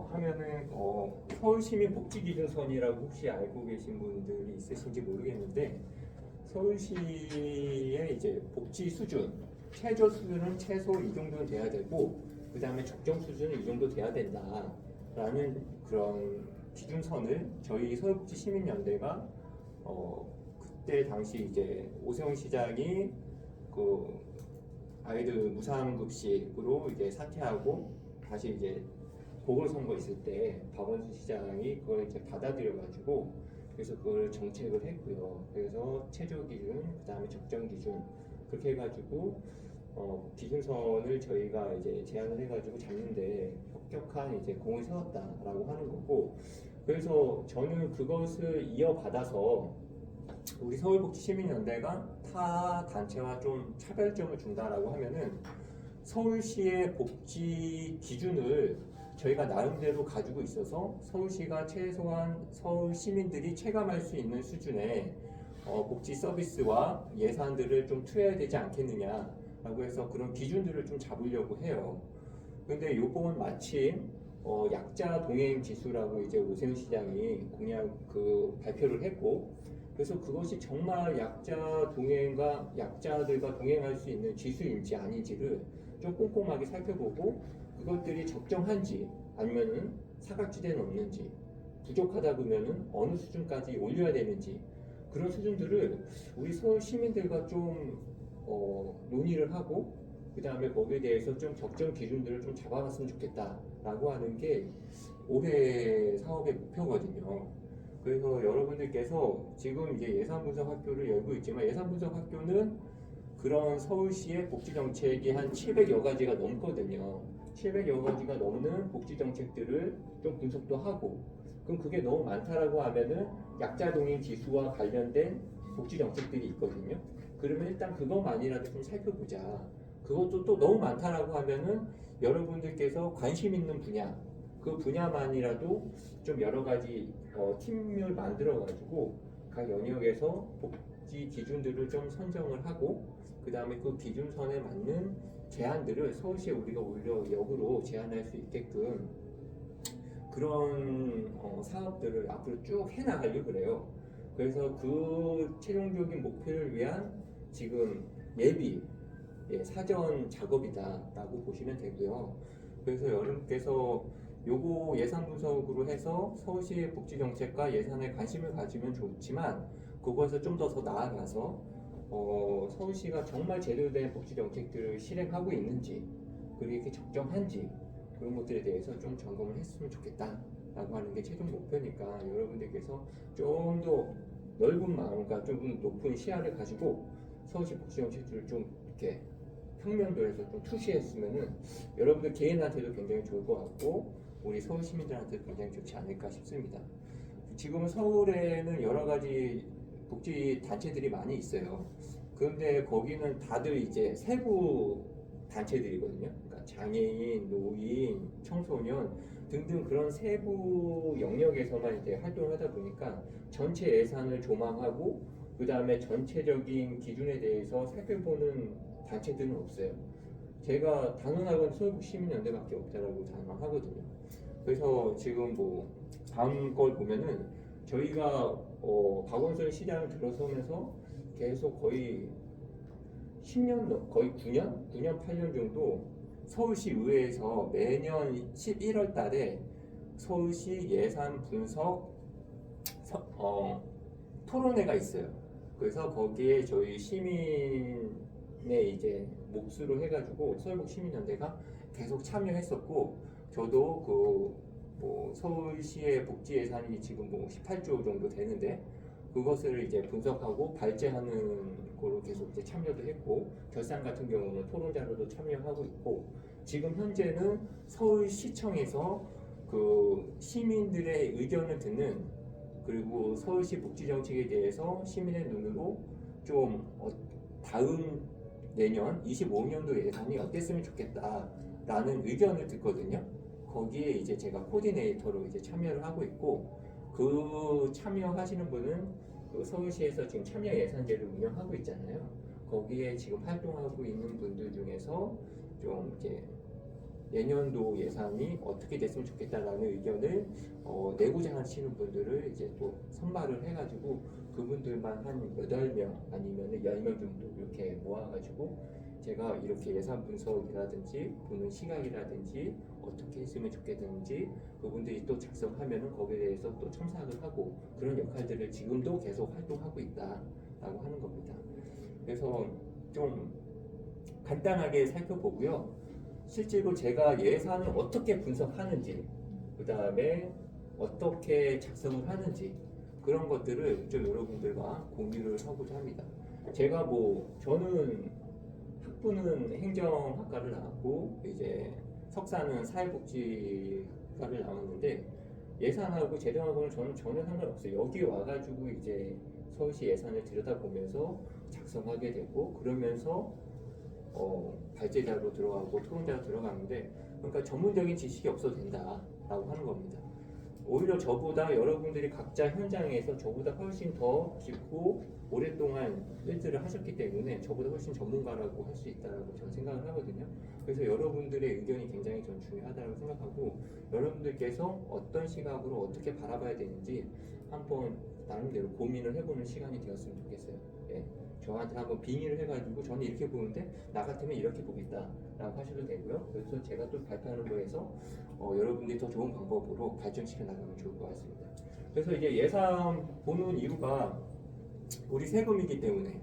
하면은 서울시민복지기준선이라고 혹시 알고 계신 분들이 있으신지 모르겠는데 서울시의 이제 복지 수준, 최저 수준은 최소 이 정도는 돼야 되고 그 다음에 적정 수준은 이 정도 돼야 된다라는 그런 기준선을 저희 서울복지시민연대가 그때 당시 이제 오세훈 시장이 그 아이들 무상급식으로 이제 사퇴하고 다시 이제 보궐선거 있을 때 박원순 시장이 그걸 이제 받아들여가지고 그래서 그걸 정책을 했고요. 그래서 최저 기준, 그 다음에 적정 기준 그렇게 해가지고 기준선을 저희가 이제 제안을 해가지고 잡는데 혁혁한 이제 공을 세웠다라고 하는 거고, 그래서 저는 그것을 이어받아서 우리 서울복지시민연대가 타 단체와 좀 차별점을 준다라고 하면은 서울시의 복지 기준을 저희가 나름대로 가지고 있어서 서울시가 최소한 서울 시민들이 체감할 수 있는 수준의 복지 서비스와 예산들을 좀 투여해야 되지 않겠느냐라고 해서 그런 기준들을 좀 잡으려고 해요. 근데 요번 마침 약자 동행 지수라고 이제 오세훈 시장이 공약 발표를 했고, 그래서 그것이 정말 약자 동행과 약자들과 동행할 수 있는 지수인지 아닌지를 좀 꼼꼼하게 살펴보고 그것들이 적정한지 아니면은 사각지대는 없는지 부족하다 보면은 어느 수준까지 올려야 되는지 그런 수준들을 우리 서울 시민들과 좀 논의를 하고 그 다음에 거기에 대해서 좀 적정 기준들을 좀 잡아봤으면 좋겠다라고 하는 게 올해 사업의 목표거든요. 그래서 여러분들께서 지금 이제 예산분석학교를 열고 있지만 예산분석학교는 그런 서울시의 복지정책이 한 700여 가지가 넘거든요. 700여 가지가 넘는 복지정책들을 좀 분석도 하고, 그럼 그게 너무 많다라고 하면은 약자동행 지수와 관련된 복지정책들이 있거든요. 그러면 일단 그것만이라도 좀 살펴보자. 그것도 또 너무 많다라고 하면은 여러분들께서 관심 있는 분야, 그 분야만이라도 좀 여러 가지 팀을 만들어 가지고 각 영역에서 복지 기준들을 좀 선정을 하고 그 다음에 그 기준선에 맞는 제안들을 서울시에 우리가 오히려 역으로 제안할 수 있게끔 그런 사업들을 앞으로 쭉 해나가려고 그래요. 그래서 그 최종적인 목표를 위한 지금 예비 사전 작업이다라고 보시면 되고요. 그래서 여러분께서 요거 예산 분석으로 해서 서울시의 복지 정책과 예산에 관심을 가지면 좋지만 그것을 좀 더 나아가서 서울시가 정말 제대로 된 복지 정책들을 실행하고 있는지 그리고 이게 적정한지 그런 것들에 대해서 좀 점검을 했으면 좋겠다라고 하는 게 최종 목표니까 여러분들께서 좀 더 넓은 마음과 좀 높은 시야를 가지고 서울시 복지 정책들을 좀 이렇게 평면도에서 좀 투시했으면은 여러분들 개인한테도 굉장히 좋을 것 같고 우리 서울 시민들한테도 굉장히 좋지 않을까 싶습니다. 지금 서울에는 여러 가지 복지 단체들이 많이 있어요. 그런데 거기는 다들 이제 세부 단체들이거든요. 그러니까 장애인, 노인, 청소년 등등 그런 세부 영역에서만 이제 활동을 하다 보니까 전체 예산을 조망하고 그 다음에 전체적인 기준에 대해서 살펴보는 단체들은 없어요. 제가 단원학은 서울시민연대밖에 없다라고 단언하거든요. 그래서 지금 뭐 다음 걸 보면은 저희가 박원순 시장을 들어서면서 계속 거의 10년, 거의 9년, 8년 정도 서울시 의회에서 매년 11월 달에 서울시 예산 분석 토론회가 있어요. 그래서 거기에 저희 시민의 이제 몫으로 해가지고 서울복시민연대가 계속 참여했었고, 저도 서울시의 복지 예산이 지금 뭐 18조 정도 되는데 그것을 이제 분석하고 발제하는 거로 계속 이제 참여도 했고, 결산 같은 경우는 토론자로도 참여하고 있고, 지금 현재는 서울시청에서 그 시민들의 의견을 듣는 그리고 서울시 복지 정책에 대해서 시민의 눈으로 좀 다음 내년 25년도 예산이 어땠으면 좋겠다라는 의견을 듣거든요. 거기에 이제 제가 코디네이터로 이제 참여를 하고 있고, 그 참여하시는 분은 그 서울시에서 지금 참여 예산제를 운영하고 있잖아요. 거기에 지금 활동하고 있는 분들 중에서 좀 이렇게 내년도 예산이 어떻게 됐으면 좋겠다라는 의견을 내고자 하시는 분들을 이제 또 선발을 해가지고 그분들만 한 8명 아니면 10명 정도 이렇게 모아가지고 제가 이렇게 예산 분석이라든지 보는 시각이라든지 어떻게 했으면 좋겠는지 그분들이 또 작성하면은 거기에 대해서 또 첨삭을 하고 그런 역할들을 지금도 계속 활동하고 있다라고 하는 겁니다. 그래서 좀 간단하게 살펴보고요. 실제로 제가 예산을 어떻게 분석하는지, 그 다음에 어떻게 작성을 하는지 그런 것들을 좀 여러분들과 공유를 하고자 합니다. 제가 저는 학부는 행정학과를 나왔고 이제 석사는 사회복지학과를 나왔는데 예산하고 재정하고는 저는 전혀 상관없어요. 여기 와가지고 이제 서울시 예산을 들여다보면서 작성하게 되고 그러면서 발제자로 들어가고 토론자로 들어가는데 그러니까 전문적인 지식이 없어도 된다라고 하는 겁니다. 오히려 저보다 여러분들이 각자 현장에서 저보다 훨씬 더 깊고 오랫동안 일들을 하셨기 때문에 저보다 훨씬 전문가라고 할 수 있다고 저는 생각을 하거든요. 그래서 여러분들의 의견이 굉장히 전 중요하다고 생각하고 여러분들께서 어떤 시각으로 어떻게 바라봐야 되는지 한번 나름대로 고민을 해보는 시간이 되었으면 좋겠어요. 예. 저한테 한번 빙의를 해가지고 저는 이렇게 보는데 나 같으면 이렇게 보겠다라고 하셔도 되고요. 그래서 제가 또 발표하는 거에서 여러분들이 더 좋은 방법으로 발전시켜 나가면 좋을 것 같습니다. 그래서 이제 예산 보는 이유가 우리 세금이기 때문에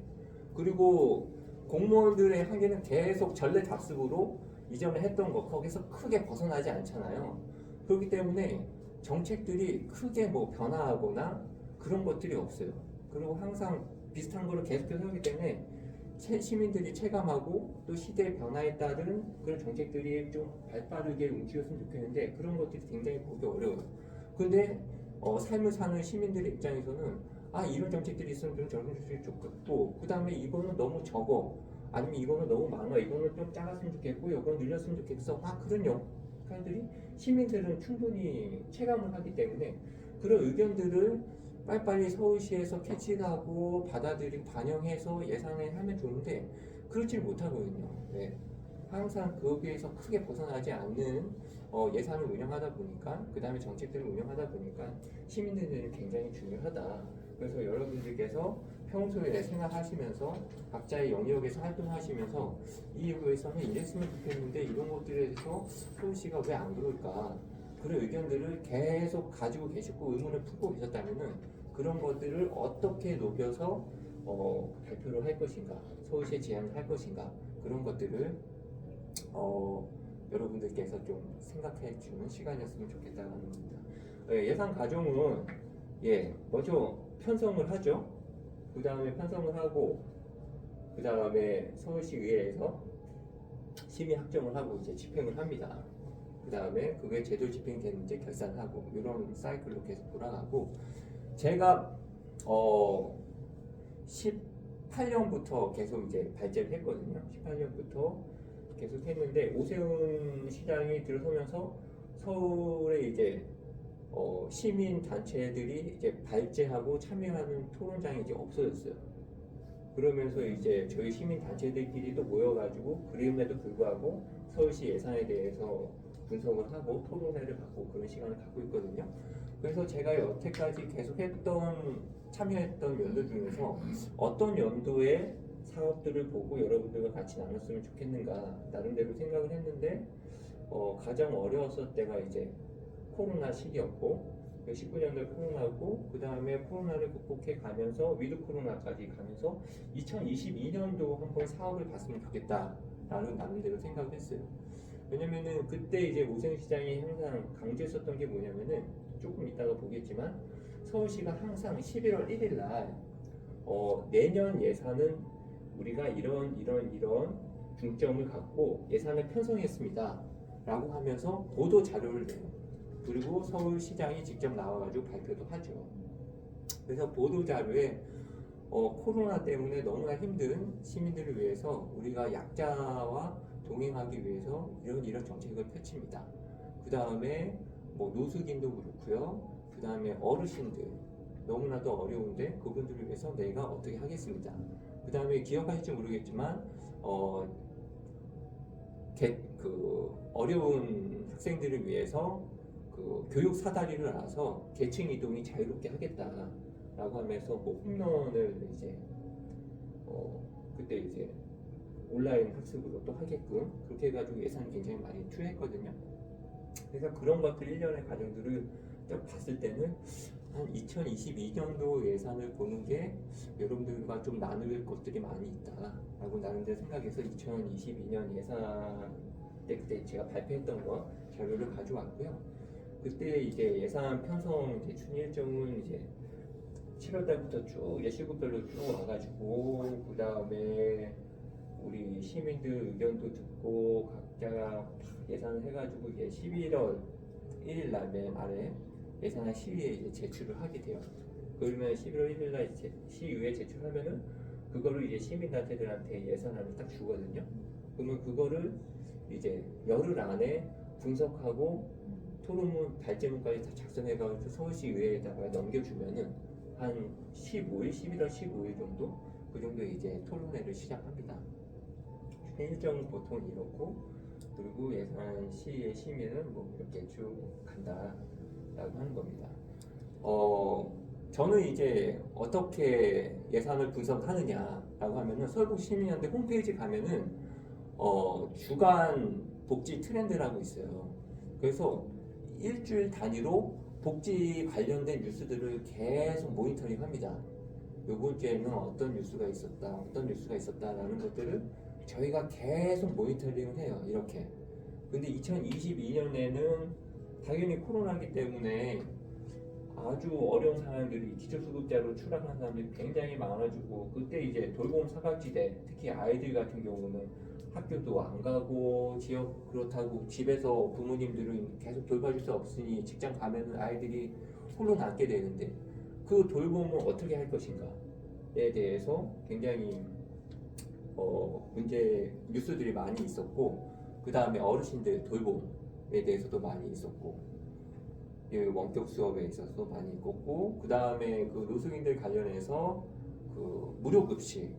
그리고 공무원들의 한계는 계속 전례답습으로 이전에 했던 거 거기서 크게 벗어나지 않잖아요. 그렇기 때문에 정책들이 크게 변화하거나 그런 것들이 없어요. 그리고 항상 비슷한 거를 계속해서 하기 때문에 시민들이 체감하고 또 시대의 변화에 따른 그런 정책들이 좀 발빠르게 움직였으면 좋겠는데 그런 것들이 굉장히 보기 어려워요. 근데 삶을 사는 시민들의 입장에서는 이런 정책들이 있으면 좀 저런 정책이 좋겠고 그 다음에 이거는 너무 적어 아니면 이거는 너무 많아 이거는 좀 작았으면 좋겠고 이건 늘렸으면 좋겠어 그런 역할들이 시민들은 충분히 체감을 하기 때문에 그런 의견들을 빨리빨리 서울시에서 캐치하고 받아들이고 반영해서 예산을 하면 좋은데 그렇지 못하거든요. 네. 항상 거기에서 크게 벗어나지 않는 예산을 운영하다 보니까 그 다음에 정책들을 운영하다 보니까 시민들은 굉장히 중요하다. 그래서 여러분들께서 평소에 생각하시면서 각자의 영역에서 활동하시면서 이 부에서는 이랬으면 좋겠는데 이런 것들에 대해서 서울시가 왜 안 그럴까 그런 의견들을 계속 가지고 계시고 의문을 품고 계셨다면은 그런 것들을 어떻게 녹여서 발표를 할 것인가 서울시에 제안을 할 것인가 그런 것들을 여러분들께서 좀 생각해 주는 시간이었으면 좋겠다는 겁니다. 예산 과정은 먼저 편성을 하죠. 그 다음에 편성을 하고 그 다음에 서울시의회에서 심의 확정을 하고 이제 집행을 합니다. 그 다음에 그게 제대로 집행되는지 결산하고 이런 사이클로 계속 돌아가고 제가 18년부터 계속 이제 발제를 했거든요. 18년부터 계속 했는데 오세훈 시장이 들어서면서 서울에 이제 시민 단체들이 이제 발제하고 참여하는 토론장이 이제 없어졌어요. 그러면서 이제 저희 시민 단체들끼리도 모여가지고 그럼에도 불구하고 서울시 예산에 대해서 분석을 하고 토론회를 갖고 그런 시간을 갖고 있거든요. 그래서 제가 여태까지 계속 참여했던 연도 중에서 어떤 연도에 사업들을 보고 여러분들과 같이 나눴으면 좋겠는가 나름대로 생각을 했는데 가장 어려웠을 때가 이제 코로나 시기였고 19년도에 코로나고 그 다음에 코로나를 극복해 가면서 위드 코로나까지 가면서 2022년도 한번 사업을 봤으면 좋겠다라는 나름대로 생각을 했어요. 왜냐면은 그때 이제 오세훈 시장이 항상 강조했었던 게 뭐냐면은 조금 이따가 보겠지만 서울시가 항상 11월 1일 날 내년 예산은 우리가 이런 중점을 갖고 예산을 편성했습니다 라고 하면서 보도 자료를 내요. 그리고 서울시장이 직접 나와가지고 발표도 하죠. 그래서 보도 자료에 코로나 때문에 너무나 힘든 시민들을 위해서 우리가 약자와 동행하기 위해서 이런 정책을 펼칩니다. 그 다음에 노숙인도 그렇고요. 그 다음에 어르신들 너무나도 어려운데 그분들을 위해서 내가 어떻게 하겠습니다. 그 다음에 기억하실지 모르겠지만 어려운 학생들을 위해서 그 교육 사다리를 놔서 계층 이동이 자유롭게 하겠다라고 하면서 뭐 홈런을 이제 그때 이제 온라인 학습으로 또 하게끔 그렇게 해가지고 예산을 굉장히 많이 투여했거든요. 그래서 그런 것들 일련의 과정들을 딱 봤을 때는 한 2022년도 예산을 보는 게 여러분들과 좀 나눌 것들이 많이 있다라고 나름대로 생각해서 2022년 예산 때 그때 제가 발표했던 거 자료를 가져왔고요. 그때 이제 예산 편성 대충 일정은 이제 7월 달부터 쭉 이제 시급별로 쭉 와가지고 그 다음에 우리 시민들 의견도 듣고 각자 예산을 해가지고 이제 11월 1일 날 맨 아래 예산안 시의회에 이제 제출을 하게 돼요. 그러면 11월 1일 날 시의회에 제출하면은 그거를 이제 시민단체들한테 예산안을 딱 주거든요. 그러면 그거를 이제 열흘 안에 분석하고 토론문 발제문까지 다 작성해가지고 서울시의회에다가 넘겨주면은 한 15일, 11월 15일 정도 그 정도 이제 토론회를 시작합니다. 일정은 보통 이렇고 그리고 예산 시의 심의는 뭐 이렇게 쭉 간다라고 하는 겁니다. 저는 이제 어떻게 예산을 분석하느냐라고 하면은 서울시민연대 홈페이지 가면은 주간 복지 트렌드라고 있어요. 그래서 일주일 단위로 복지 관련된 뉴스들을 계속 모니터링합니다. 이번 주에는 어떤 뉴스가 있었다라는 것들을 저희가 계속 모니터링을 해요. 이렇게. 근데 2022년에는 당연히 코로나기 때문에 아주 어려운 사람들이 기초수급자로 추락한 사람들이 굉장히 많아지고 그때 이제 돌봄 사각지대 특히 아이들 같은 경우는 학교도 안 가고 지역 그렇다고 집에서 부모님들은 계속 돌봐줄 수 없으니 직장 가면은 아이들이 홀로 남게 되는데 그 돌봄을 어떻게 할 것인가에 대해서 굉장히 문제 뉴스들이 많이 있었고 그 다음에 어르신들 돌봄에 대해서도 많이 있었고 원격 수업에 있어서 많이 있었고 그 다음에 그 노숙인들 관련해서 그 무료 급식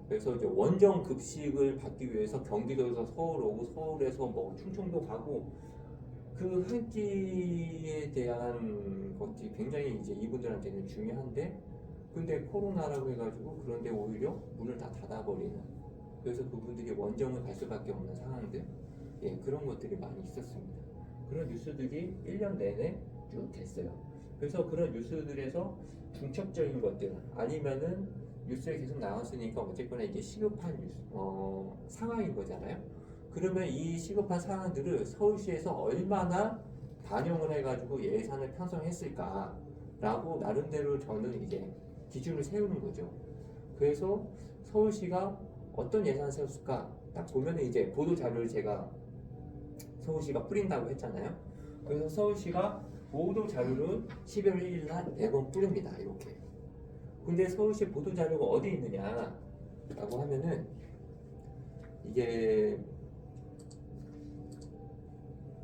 그래서 이제 원정 급식을 받기 위해서 경기도에서 서울 오고 서울에서 뭐 충청도 가고 그 한 끼에 대한 것이 굉장히 이제 이분들한테는 중요한데 근데 코로나라고 해가지고 그런데 오히려 문을 다 닫아버리는 그래서 그분들이 원정을 갈 수밖에 없는 상황들 그런 것들이 많이 있었습니다. 그런 뉴스들이 1년 내내 쭉 됐어요. 그래서 그런 뉴스들에서 중첩적인 것들 아니면은 뉴스에 계속 나왔으니까 어쨌거나 이게 시급한 뉴스, 상황인 거잖아요. 그러면 이 시급한 상황들을 서울시에서 얼마나 반영을 해가지고 예산을 편성했을까라고 나름대로 저는 이제 기준을 세우는 거죠. 그래서 서울시가 어떤 예산을 세웠을까 딱 보면 이제 보도 자료를 제가 서울시가 뿌린다고 했잖아요. 그래서 서울시가 보도 자료를 11월 1일 날 매번 뿌립니다. 이렇게. 근데 서울시 보도 자료가 어디 있느냐라고 하면은 이게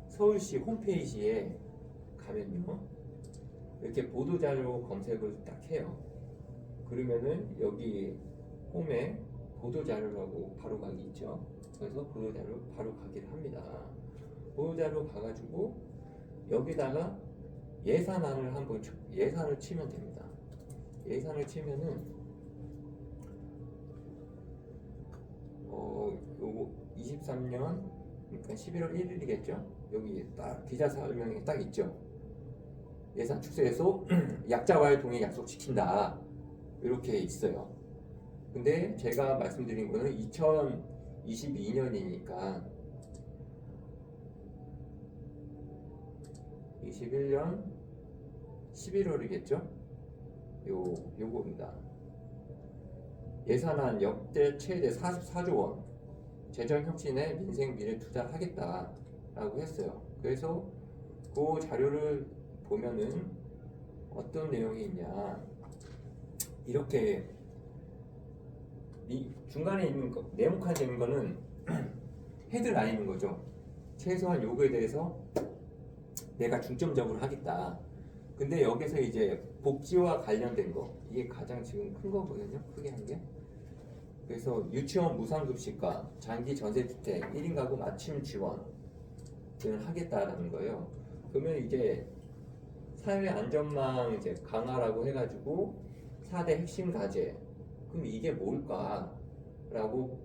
서울시 홈페이지에 가면요 이렇게 보도 자료 검색을 딱 해요. 그러면은 여기 홈에 보도 자료라고 바로 가기 있죠. 그래서 보도 자료 바로 가기를 합니다. 보도 자료 가가지고 여기다가 예산안을 한번 예산을 치면 됩니다. 예산을 치면은 요거 23년 그러니까 11월 1일이겠죠. 여기 딱 기자 설명이 딱 있죠. 예산 축소해서 약자와의 동행 약속 지킨다 이렇게 있어요. 근데 제가 말씀드린 거는 2022년이니까 21년 11월이겠죠? 요겁니다. 예산안 역대 최대 44조 원 재정 혁신에 민생 미래 투자하겠다라고 했어요. 그래서 그 자료를 보면은 어떤 내용이 있냐 이렇게 중간에 있는 거 네모칸에 있는 거는 헤드라인인 거죠. 최소한 요거에 대해서 내가 중점적으로 하겠다. 근데 여기서 이제 복지와 관련된 거 이게 가장 지금 큰 거거든요. 크게 한 게. 그래서 유치원 무상급식과 장기 전세주택 1인 가구 맞춤 지원 하겠다라는 거예요. 그러면 이제 사회 안전망 이제 강화라고 해가지고 4대 핵심 과제. 그럼 이게 뭘까라고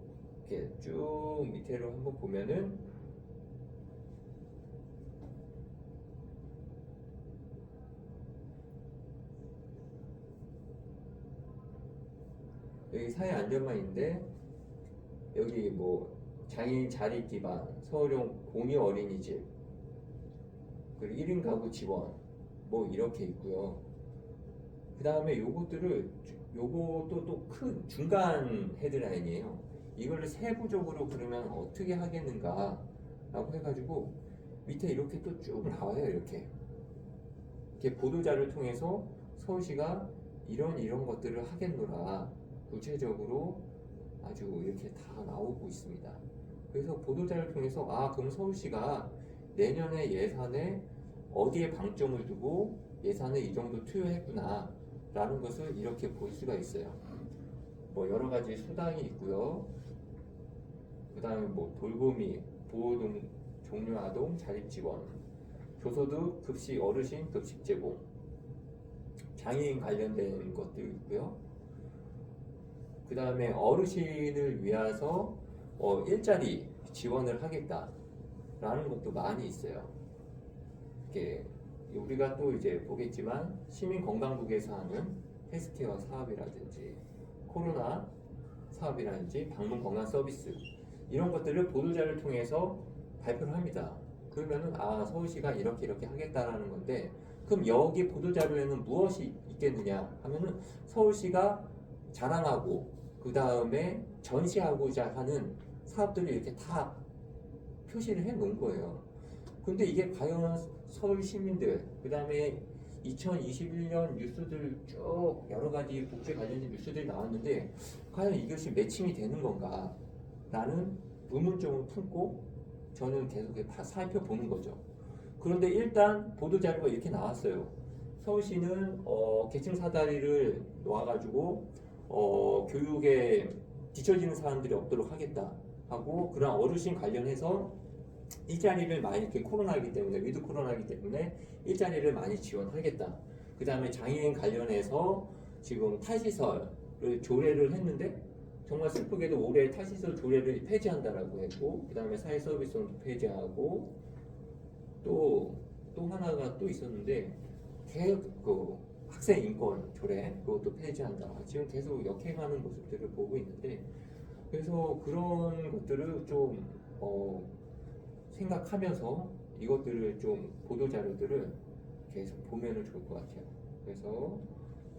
이렇게 쭉 밑으로 한번 보면은 여기 사회 안전망인데 여기 뭐 장애인 자립 기반, 서울형 공유 어린이집, 그리고 1인 가구 지원 뭐 이렇게 있고요. 그 다음에 요것도 또 큰 중간 헤드라인이에요. 이걸 세부적으로 그러면 어떻게 하겠는가 라고 해가지고 밑에 이렇게 또 쭉 나와요. 이렇게 보도자를 통해서 서울시가 이런 것들을 하겠노라 구체적으로 아주 이렇게 다 나오고 있습니다. 그래서 보도자를 통해서 그럼 서울시가 내년에 예산에 어디에 방점을 두고 예산을 이 정도 투여했구나 라는 것을 이렇게 볼 수가 있어요. 뭐 여러 가지 수당이 있고요. 그 다음에 뭐 돌보미, 보호동, 종료 아동, 자립 지원, 조소득, 급식, 어르신, 급식 제공, 장애인 관련된 것도 있고요. 그 다음에 어르신을 위해서 일자리 지원을 하겠다라는 것도 많이 있어요. 이렇게 우리가 또 이제 보겠지만 시민건강국에서 하는 헬스케어 사업이라든지 코로나 사업이라든지 방문 건강 서비스 이런 것들을 보도자를 통해서 발표를 합니다. 그러면은 서울시가 이렇게 하겠다라는 건데 그럼 여기 보도자료에는 무엇이 있겠느냐 하면은 서울시가 자랑하고 그 다음에 전시하고자 하는 사업들을 이렇게 다 표시를 해 놓은 거예요. 근데 이게 과연 서울 시민들, 그 다음에 2021년 뉴스들 쭉 여러 가지 복지 관련된 뉴스들이 나왔는데 과연 이것이 매칭이 되는 건가? 라는 의문점을 품고 저는 계속 살펴보는 거죠. 그런데 일단 보도자료가 이렇게 나왔어요. 서울시는 계층 사다리를 놓아가지고 교육에 뒤처지는 사람들이 없도록 하겠다 하고 그런 어르신 관련해서 일자리를 많이 이렇게 코로나이기 때문에 위드 코로나이기 때문에 일자리를 많이 지원하겠다. 그 다음에 장애인 관련해서 지금 탈시설을 조례를 했는데 정말 슬프게도 올해 탈시설 조례를 폐지한다라고 했고 그 다음에 사회서비스원도 폐지하고 또 하나가 또 있었는데 그 학생 인권 조례 그것도 폐지한다. 지금 계속 역행하는 모습들을 보고 있는데 그래서 그런 것들을 좀 생각하면서 이것들을 좀 보도자료들을 계속 보면은 좋을 것 같아요. 그래서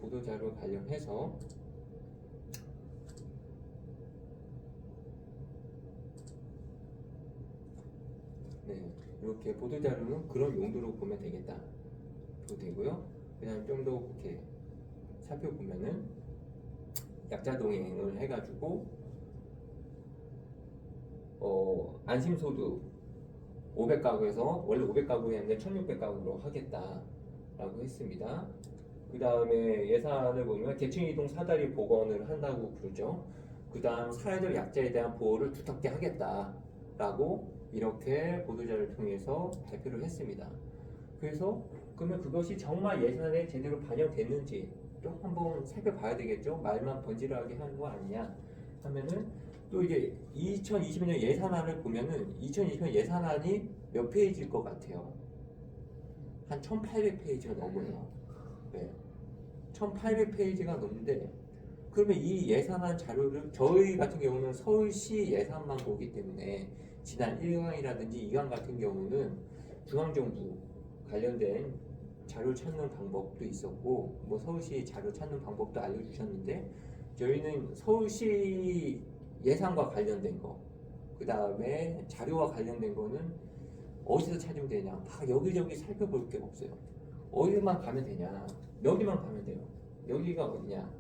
보도자료 관련해서 이렇게 보도자료는 그런 용도로 보면 되겠다. 되고요. 그냥 좀 더 이렇게 살펴보면은 약자 동행을 해가지고 안심소득 500가구에서 원래 500가구였는데 1600가구로 하겠다라고 했습니다. 그 다음에 예산을 보면 계층이동 사다리 복원을 한다고 그러죠. 그 다음 사회적 약자에 대한 보호를 두텁게 하겠다라고 이렇게 보도자를 통해서 발표를 했습니다. 그래서 그러면 그것이 정말 예산에 제대로 반영됐는지 또 한번 살펴봐야 되겠죠. 말만 번지르하게 하는 거 아니냐 하면은 또 이제 2020년 예산안을 보면은 2020년 예산안이 몇 페이지일 것 같아요? 한 1800페이지가 넘어요. 네. 1800페이지가 넘는데 그러면 이 예산안 자료를 저희 같은 경우는 서울시 예산만 보기 때문에 지난 1강이라든지 2강 같은 경우는 중앙정부 관련된 자료 찾는 방법도 있었고 뭐 서울시 자료 찾는 방법도 알려주셨는데 저희는 서울시 예산과 관련된 거 그 다음에 자료와 관련된 거는 어디서 찾으면 되냐 막 여기저기 살펴볼 게 없어요. 어디만 가면 되냐 여기만 가면 돼요. 여기가 어디냐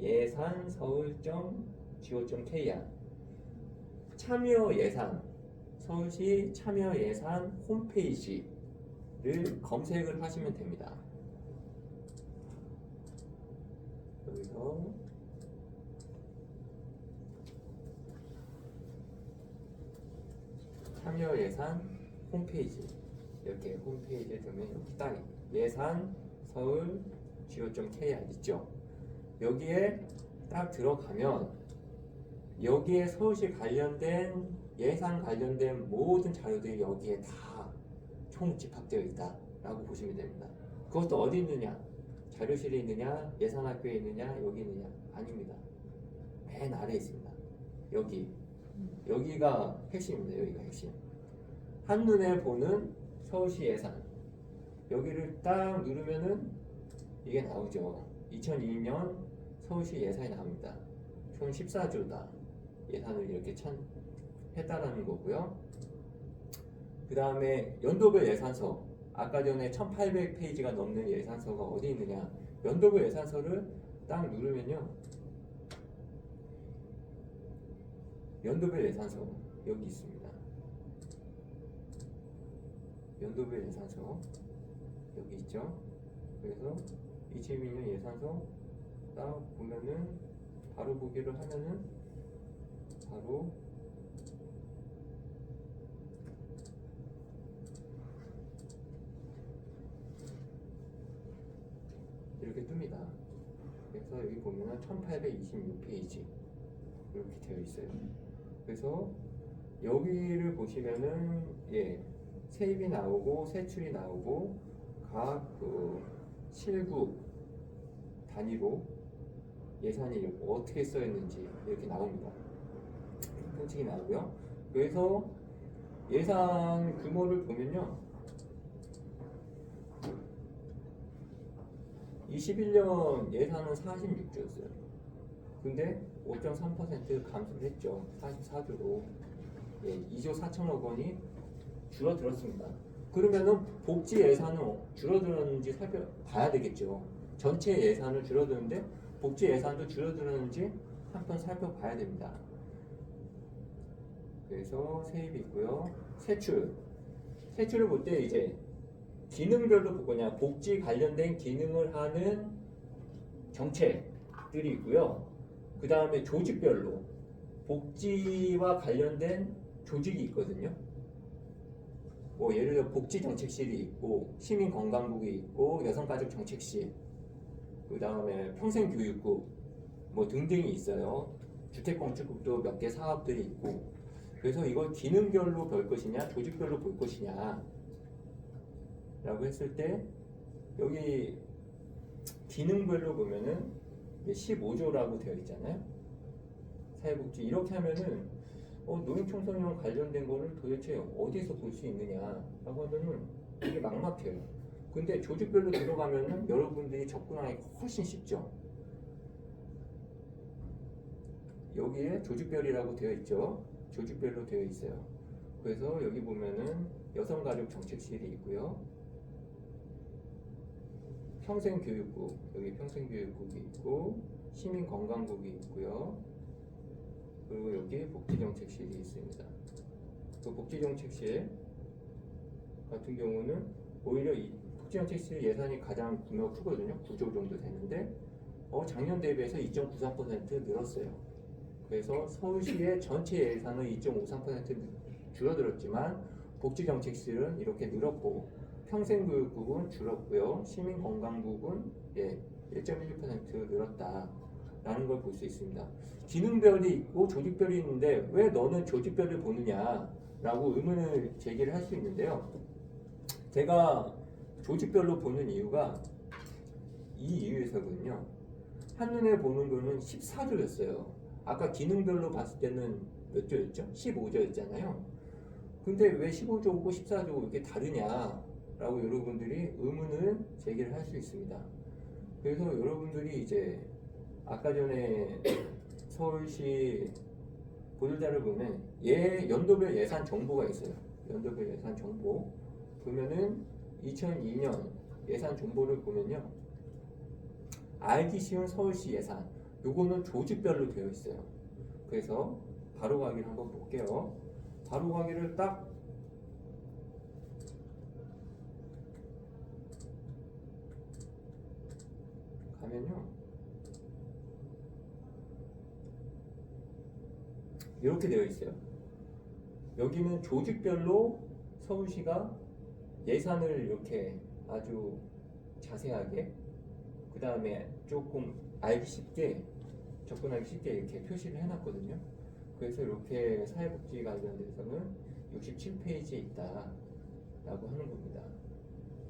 예산 서울.go.kr 참여 예산 서울시 참여 예산 홈페이지를 검색을 하시면 됩니다. 여기서 참여 예산 홈페이지 이렇게 홈페이지에 들면 여기 딱 예산 서울 go.kr 있죠. 여기에 딱 들어가면 여기에 서울시 관련된 예산 관련된 모든 자료들이 여기에 다 총 집합되어 있다라고 보시면 됩니다. 그것도 어디 있느냐? 자료실에 있느냐? 예산학교에 있느냐? 여기 있느냐? 아닙니다. 맨 아래에 있습니다. 여기가 핵심입니다. 여기가 핵심. 한눈에 보는 서울시 예산. 여기를 딱 누르면은 이게 나오죠. 2002년 서울시 예산이 나옵니다. 총 14조다. 예산을 이렇게 했다라는 거고요. 그 다음에 연도별 예산서. 아까 전에 1800페이지가 넘는 예산서가 어디 있느냐? 연도별 예산서를 딱 누르면요. 연도별 예산서 여기 있습니다. 연도별 예산서 여기 있죠. 그래서 2022년 예산서 딱 보면은 바로 보기를 하면은 바로 이렇게 뜹니다. 그래서 여기 보면은 1826페이지 이렇게 되어 있어요. 그래서 여기를 보시면은 세입이 나오고 세출이 나오고 각 실구 단위로 예산이 어떻게 써있는지 이렇게 나옵니다. 형식이 나오고요. 그래서 예산 규모를 보면요. 21년 예산은 46조였어요. 근데 5.3% 감소를 했죠. 44조로 2조 4천억 원이 줄어들었습니다. 그러면은 복지 예산은 줄어들었는지 살펴봐야 되겠죠. 전체 예산은 줄어드는데 복지 예산도 줄어들었는지 한번 살펴봐야 됩니다. 그래서 세입이 있고요. 세출을 볼 때 이제 기능별로 볼 거냐, 복지 관련된 기능을 하는 정책들이 있고요. 그 다음에 조직별로 복지와 관련된 조직이 있거든요. 뭐 예를 들어 복지정책실이 있고 시민건강국이 있고 여성가족정책실, 그 다음에 평생교육국 뭐 등등이 있어요. 주택건축국도 몇 개 사업들이 있고. 그래서 이걸 기능별로 볼 것이냐 조직별로 볼 것이냐 라고 했을 때 여기 기능별로 보면은 15조라고 되어 있잖아요. 사회복지 이렇게 하면은 노인 청소년 관련된 거를 도대체 어디서 볼 수 있느냐 라고 하면은 되게 막막해요. 근데 조직별로 들어가면은 여러분들이 접근하기 훨씬 쉽죠. 여기에 조직별이라고 되어 있죠. 조직별로 되어 있어요. 그래서 여기 보면은 여성가족정책실이 있고요. 평생교육국, 여기 평생교육국이 있고 시민건강국이 있고요. 그리고 여기 복지정책실이 있습니다. 그 복지정책실 같은 경우는 오히려 이 복지정책실 예산이 가장 규모가 크거든요. 9조 정도 되는데 작년 대비해서 2.93% 늘었어요. 그래서 서울시의 전체 예산은 2.53% 줄어들었지만 복지정책실은 이렇게 늘었고 평생교육국은 줄었고요. 시민건강국은 1.16% 늘었다라는 걸 볼 수 있습니다. 기능별이 있고 조직별이 있는데 왜 너는 조직별을 보느냐라고 의문을 제기를 할 수 있는데요. 제가 조직별로 보는 이유가 이 이유에서거든요. 한눈에 보는 거는 14조였어요. 아까 기능별로 봤을 때는 몇 조였죠? 15조였잖아요. 근데 왜 15조고 14조고 이렇게 다르냐? 라고 여러분들이 의문을 제기를 할 수 있습니다. 그래서 여러분들이 이제 아까 전에 서울시 보도자를 보면 연도별 예산 정보가 있어요. 연도별 예산 정보 보면은 2002년 예산 정보를 보면요. 알기 쉬운 서울시 예산 요거는 조직별로 되어 있어요. 그래서 바로 가기를 한번 볼게요. 바로 가기를 딱 가면요. 이렇게 되어 있어요. 여기는 조직별로 서울시가 예산을 이렇게 아주 자세하게, 그 다음에 조금 알기 쉽게, 접근하기 쉽게 이렇게 표시를 해놨거든요. 그래서 이렇게 사회복지 관련돼서는 67페이지에 있다라고 하는 겁니다.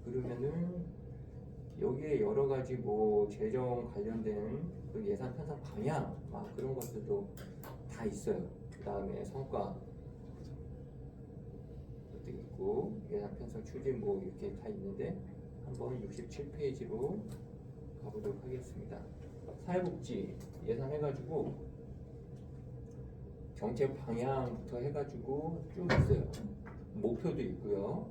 그러면은 여기에 여러 가지 뭐 재정 관련된 그 예산 편성 방향 그런 것들도 다 있어요. 그 다음에 성과 것도 있고 예산 편성 추진 뭐 이렇게 다 있는데 한번 67페이지로 가보도록 하겠습니다. 사회복지 예산해가지고 정책 방향부터 해가지고 쭉 있어요. 목표도 있고요.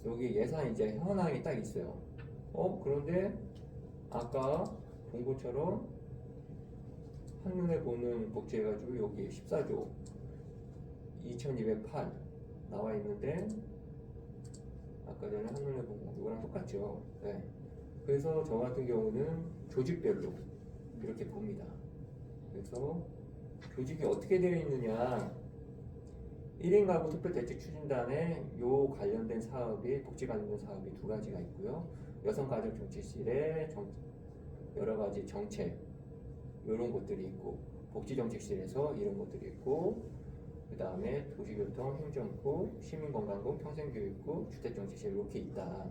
여기 예산 이제 현황이 딱 있어요. 그런데 아까 본 것처럼 한눈에 보는 복지 해가지고 여기 14조 2208 나와 있는데 아까 전에 한눈에 본 거 이거랑 똑같죠. 네. 그래서 저 같은 경우는 조직별로 이렇게 봅니다. 그래서 조직이 어떻게 되어 있느냐, 1인 가구 특별대책 추진단에 요 관련된 사업이, 복지 관련된 사업이 두 가지가 있고요. 여성가족정책실에 여러 가지 정책 이런 것들이 있고, 복지정책실에서 이런 것들이 있고, 그 다음에 도시교통, 행정부, 시민건강국, 평생교육국, 주택정책실 이렇게 있다.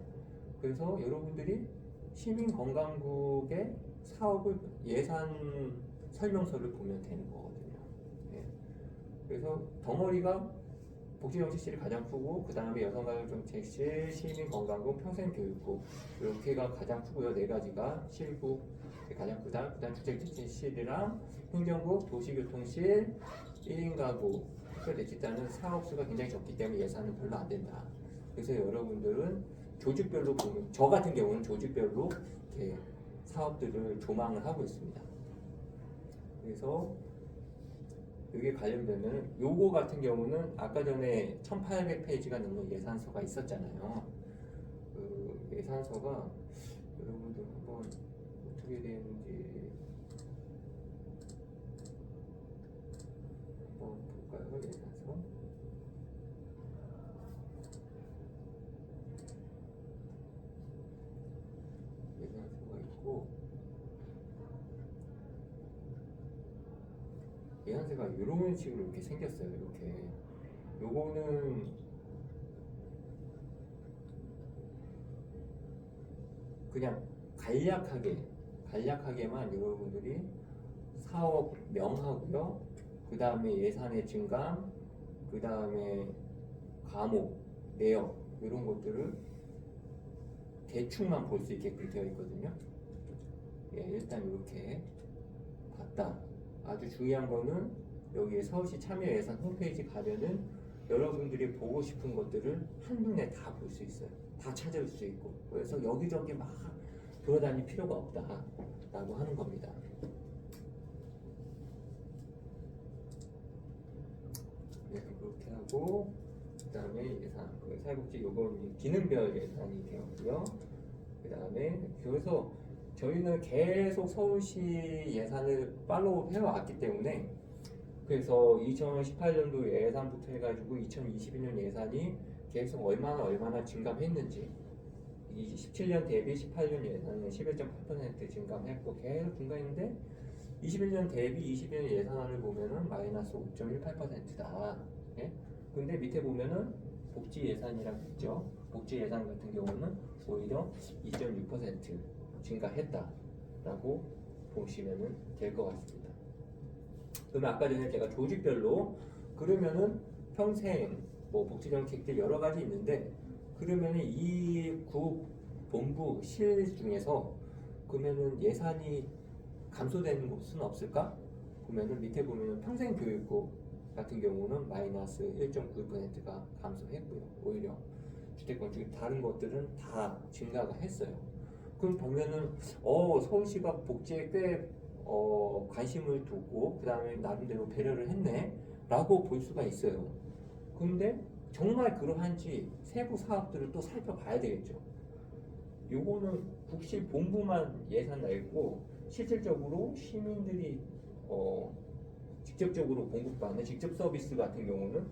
그래서 여러분들이 시민건강국의 사업을 예산 설명서를 보면 되는 거거든요. 네. 그래서 덩어리가 복지정책실이 가장 크고, 그 다음에 여성가족정책실, 시민건강국, 평생교육국 이렇게가 가장 크고요. 네 가지가 실국 가장 크다. 그 다음 주택정책실이랑 행정국, 도시교통실, 1인 가구 특별대책단은 사업수가 굉장히 적기 때문에 예산은 별로 안 된다. 그래서 여러분들은 조직별로 보면, 저 같은 경우는 조직별로 이렇게 사업들을 조망을 하고 있습니다. 그래서 여기 관련되는 요거 같은 경우는 아까 전에 1800페이지가 넘는 예산서가 있었잖아요. 그 예산서가 여러분들 한번 어떻게 되는지 한번 볼까요? 예산서. 예산서가 있고, 예산서가 이런 식으로 이렇게 생겼어요. 이렇게. 요거는 그냥 간략하게만 여러분들이 사업명하고요. 그 다음에 예산의 증감, 그 다음에 과목, 내역 이런 것들을 대충만 볼 수 있게끔 되어 있거든요. 예, 일단 이렇게 봤다. 아주 중요한 거는 여기 서울시 참여예산 홈페이지 가면은 여러분들이 보고 싶은 것들을 한눈에 다 볼 수 있어요. 다 찾을 수 있고. 그래서 여기저기 막 돌아다닐 필요가 없다라고 하는 겁니다. 네, 그렇게 하고, 그 다음에 예산, 사회복지 요건 기능별 예산이 되었고요. 그 다음에 그래서 저희는 계속 서울시 예산을 팔로우 해왔기 때문에, 그래서 2018년도 예산부터 해가지고 2021년 예산이 계속 얼마나 증감했는지, 17년 대비 18년 예산은 11.8% 증감했고 계속 증가했는데, 21년 대비 21년 예산안을 보면은 마이너스 5.18%다. 예? 근데 밑에 보면은 복지 예산이라고 있죠. 복지 예산 같은 경우는 오히려 2.6% 증가했다라고 보시면 될 것 같습니다. 그러면 아까 전에 제가 조직별로 그러면은 평생 뭐 복지정책들 여러 가지 있는데, 그러면은 이 구 본부 실 중에서 그러면은 예산이 감소되는 곳은 없을까? 그러면은 밑에 보면은 평생교육국 같은 경우는 마이너스 1.9%가 감소했고요. 오히려 주택건축 다른 것들은 다 증가가 했어요. 그럼 보면은 서울시가 복지에 꽤 관심을 두고 그 다음에 나름대로 배려를 했네 라고 볼 수가 있어요. 근데 정말 그러한지 세부 사업들을 또 살펴봐야 되겠죠. 요거는 국실 본부만 예산 내고 실질적으로 시민들이 직접적으로 공급받는 직접 서비스 같은 경우는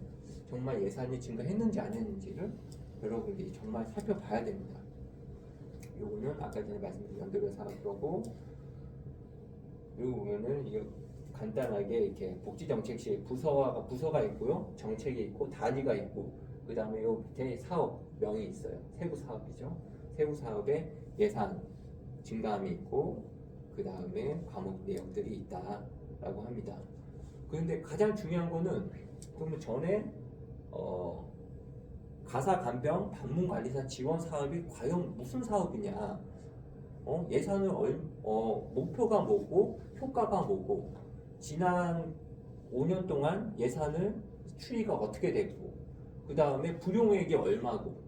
정말 예산이 증가했는지 안 했는지를 여러분들이 정말 살펴봐야 됩니다. 요거는 아까 전에 말씀드린 연도별 사업이고, 그리고 보면은 이거 간단하게 이렇게 복지정책실 부서가 있고요, 정책이 있고 단위가 있고, 그 다음에 요 밑에 사업명이 있어요. 세부 사업이죠. 세부 사업에 예산 증가함이 있고, 그 다음에 과목 내용들이 있다라고 합니다. 그런데 가장 중요한 거는 그러면 전에 가사 간병 방문관리사 지원 사업이 과연 무슨 사업이냐? 예산을 목표가 뭐고 효과가 뭐고, 지난 5년 동안 예산을 추이가 어떻게 됐고, 그 다음에 불용액이 얼마고,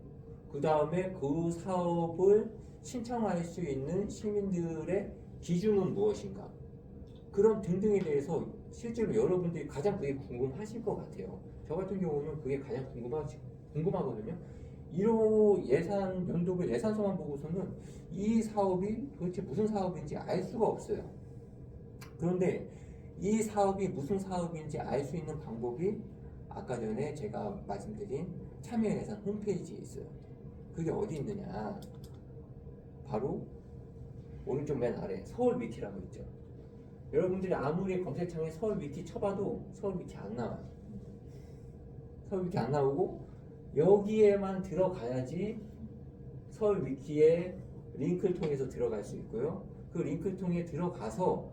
그 다음에 그 사업을 신청할 수 있는 시민들의 기준은 무엇인가, 그런 등등에 대해서 실제로 여러분들이 가장 그게 궁금하실 것 같아요. 저 같은 경우는 그게 가장 궁금하거든요. 1호 예산 연도별 예산서만 보고서는 이 사업이 도대체 무슨 사업인지 알 수가 없어요. 그런데 이 사업이 무슨 사업인지 알 수 있는 방법이 아까 전에 제가 말씀드린 참여예산 홈페이지에 있어요. 그게 어디 있느냐, 바로 오른쪽 맨 아래 서울 위키라고 있죠. 여러분들이 아무리 검색창에 서울 위키 쳐봐도 서울 위키 안 나와요. 서울 위키 안 나오고, 여기에만 들어가야지 서울 위키에 링크를 통해서 들어갈 수 있고요. 그 링크를 통해 들어가서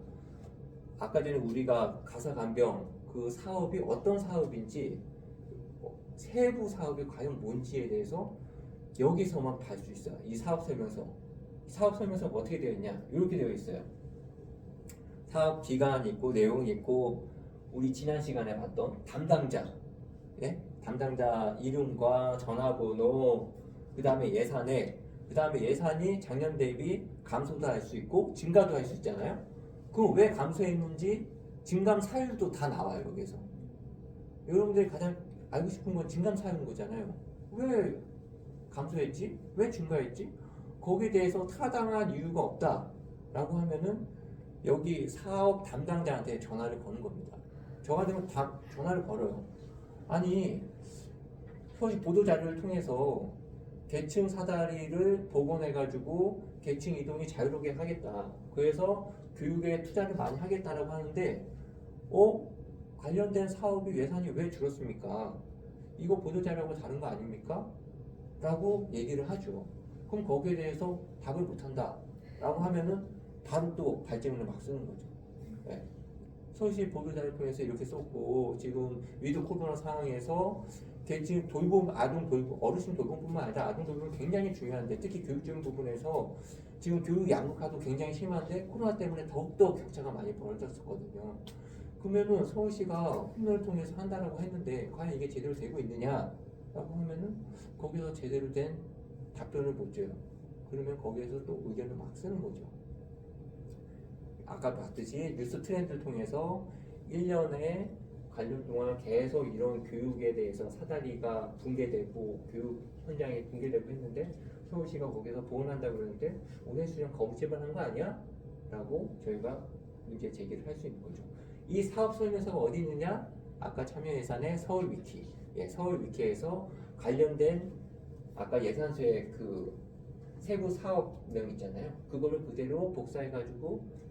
아까 전에 우리가 가사 간병 그 사업이 어떤 사업인지, 세부 사업이 과연 뭔지에 대해서 여기서만 볼 수 있어요. 이 사업 설명서. 사업 설명서가 어떻게 되어 있냐? 이렇게 되어 있어요. 사업 기간 있고 내용 있고, 우리 지난 시간에 봤던 담당자, 예? 담당자 이름과 전화번호, 그 다음에 예산액, 그 다음에 예산이 작년 대비 감소도 할 수 있고 증가도 할 수 있잖아요. 그럼 왜 감소했는지 증감 사유도 다 나와요. 여기서 여러분들이 가장 알고 싶은 건 증감 사유인 거잖아요. 왜 감소했지? 왜 증가했지? 거기에 대해서 타당한 이유가 없다라고 하면은 여기 사업 담당자한테 전화를 거는 겁니다. 저 같은 경우 다 전화를 걸어요. 아니, 서울시 보도자료를 통해서 계층 사다리를 복원해가지고 계층 이동이 자유롭게 하겠다, 그래서 교육에 투자를 많이 하겠다라고 하는데 관련된 사업이 예산이 왜 줄었습니까? 이거 보도자료하고 다른 거 아닙니까? 라고 얘기를 하죠. 그럼 거기에 대해서 답을 못한다 라고 하면은 바로 또 발제문을 막 쓰는 거죠. 네. 서울시 보도자료 통해서 이렇게 썼고, 지금 위드 코로나 상황에서 계층 돌봄, 아동 돌봄, 어르신 돌봄뿐만 아니라 아동 돌봄은 굉장히 중요한데, 특히 교육적인 부분에서 지금 교육 양극화도 굉장히 심한데 코로나 때문에 더욱더 격차가 많이 벌어졌었거든요. 그러면은 서울시가 홈런을 통해서 한다라고 했는데 과연 이게 제대로 되고 있느냐라고 하면은 거기서 제대로 된 답변을 못 줘요. 그러면 거기에서 또 의견을 막 쓰는 거죠. 아까 봤듯이 뉴스 트렌드를 통해서 1년에 관련 동안 계속 이런 교육에 대해서 사다리가 붕괴되고 교육 현장이 붕괴되고 했는데, 서울시가 거기서 보완한다고 그러는데 오늘 수련 거부제반한 거 아니야? 라고 저희가 문제 제기를 할 수 있는 거죠. 이 사업 설명서가 어디 있느냐? 아까 참여예산의 서울 위키, 서울 위키에서 관련된 아까 예산서의 그 세부 사업명 있잖아요. 그거를 그대로 복사해가지고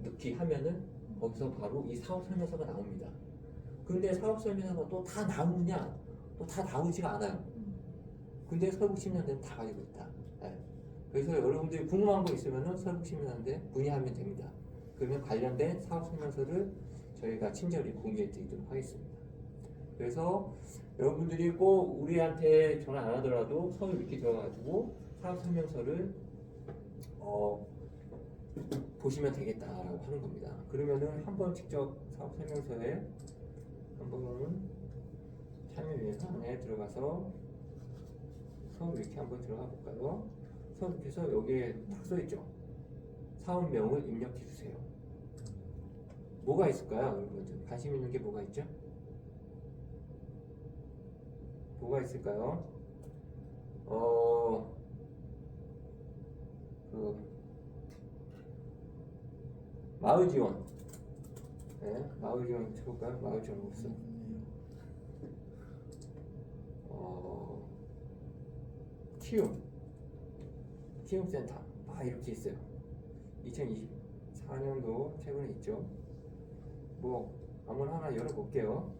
넣기 하면은 거기서 바로 이 사업 설명서가 나옵니다. 근데 사업 설명서가 또 다 나오느냐? 또 다 나오지가 않아요. 근데 서울시민연대는 다 가지고 있다. 네. 그래서 여러분들이 궁금한 거 있으면은 서울시민연대 문의하면 됩니다. 그러면 관련된 사업 설명서를 저희가 친절히 공유해 드리도록 하겠습니다. 그래서 여러분들이 꼭 우리한테 전화 안 하더라도 서울 위키 들어가지고 사업 설명서를 보시면 되겠다라고 하는 겁니다. 그러면은 한번 직접 사업 설명서에 한번 참여예산에 들어가서 서울 위키 한번 들어가 볼까요? 서울 위키에서 여기에 딱 써있죠. 사업명을 입력해 주세요. 뭐가 있을까요, 여러분들? 관심 있는 게 뭐가 있죠? 뭐가 있을까요? 마을 지원. 네, 마을 지원 해볼까요? 마을 지원 없어. 키움센터 이렇게 있어요. 2024년도 최근에 있죠. 뭐 아무나 하나 열어볼게요.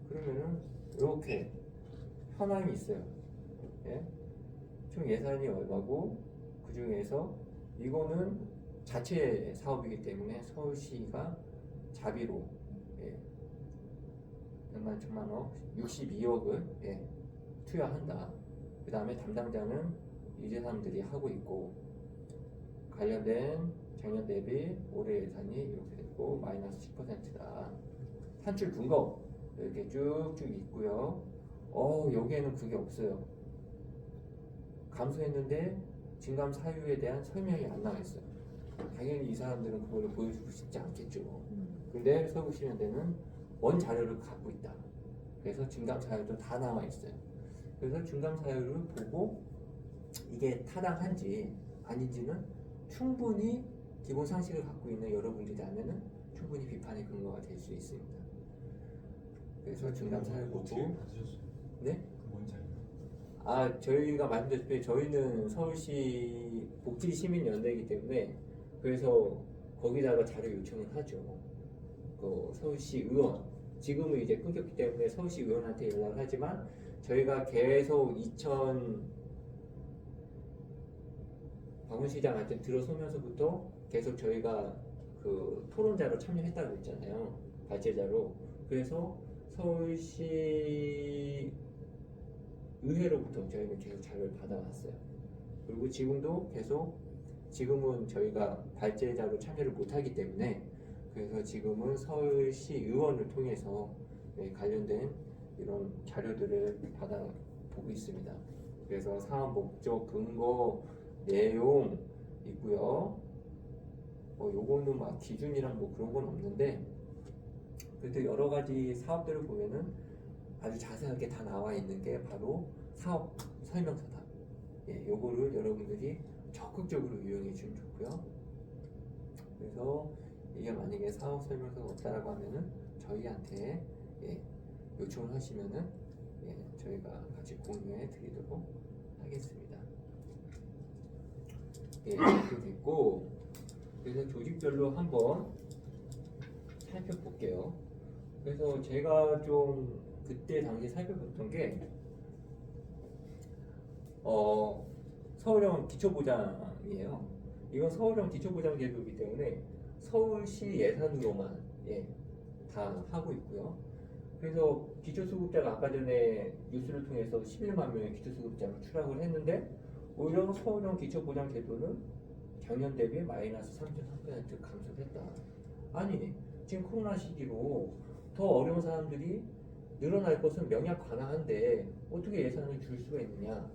그러면은 이렇게 현황이 있어요. 예? 총 예산이 얼마고 그 중에서 이거는 자체 사업이기 때문에 서울시가 자비로 몇만 천만억 62억을 투여한다. 그 다음에 담당자는 이제 사람들이 하고 있고 관련된 작년 대비 올해 예산이 이렇게 됐고 마이너스 10%다. 산출 근거 이렇게 쭉쭉 있고요. 여기에는 그게 없어요. 감소했는데 증감 사유에 대한 설명이 안 나와 있어요. 당연히 이 사람들은 그거를 보여주고 싶지 않겠죠. 근데 서울시민대는 원 자료를 갖고 있다. 그래서 증감 사유도 다 나와 있어요. 그래서 증감 사유를 보고 이게 타당한지 아닌지는 충분히 기본 상식을 갖고 있는 여러분들이라면은 충분히 비판의 근거가 될 수 있습니다. 그래서 증감 사유 보고 네? 저희가 말씀드렸듯이 저희는 서울시 복지시민연대이기 때문에 그래서 거기다가 자료 요청을 하죠. 서울시 의원 지금은 이제 끊겼기 때문에 서울시 의원한테 연락을 하지만 저희가 계속 박원시장한테 들어서면서부터 계속 저희가 그 토론자로 참여했다고 했잖아요. 발제자로. 그래서 서울시 의회로부터 저희는 계속 자료를 받아왔어요. 그리고 지금도 계속 지금은 저희가 발제자로 참여를 못하기 때문에 그래서 지금은 서울시 의원을 통해서 관련된 이런 자료들을 받아보고 있습니다. 그래서 사업 목적, 근거, 내용 있고요. 요거는 막 기준이랑 뭐 그런 건 없는데 그래도 여러 가지 사업들을 보면은 아주 자세하게 다 나와 있는 게 바로 사업 설명서다. 요거를 여러분들이 적극적으로 이용해 주면 좋고요. 그래서 이게 만약에 사업 설명서가 없다라고 하면은 저희한테 요청을 하시면은 저희가 같이 공유해 드리도록 하겠습니다. 이렇게 됐고 그래서 조직별로 한번 살펴볼게요. 그래서 제가 좀 그때 당시에 살펴봤던 게 서울형 기초보장이에요. 이건 서울형 기초보장 제도이기 때문에 서울시 예산으로만 다 하고 있고요. 그래서 기초수급자가 아까 전에 뉴스를 통해서 11만 명의 기초수급자가 추락을 했는데 오히려 서울형 기초보장 제도는 작년 대비 마이너스 3.3% 감소했다. 아니 지금 코로나 시기로 더 어려운 사람들이 늘어날 것은 명약 관화한데 어떻게 예산을 줄 수가 있느냐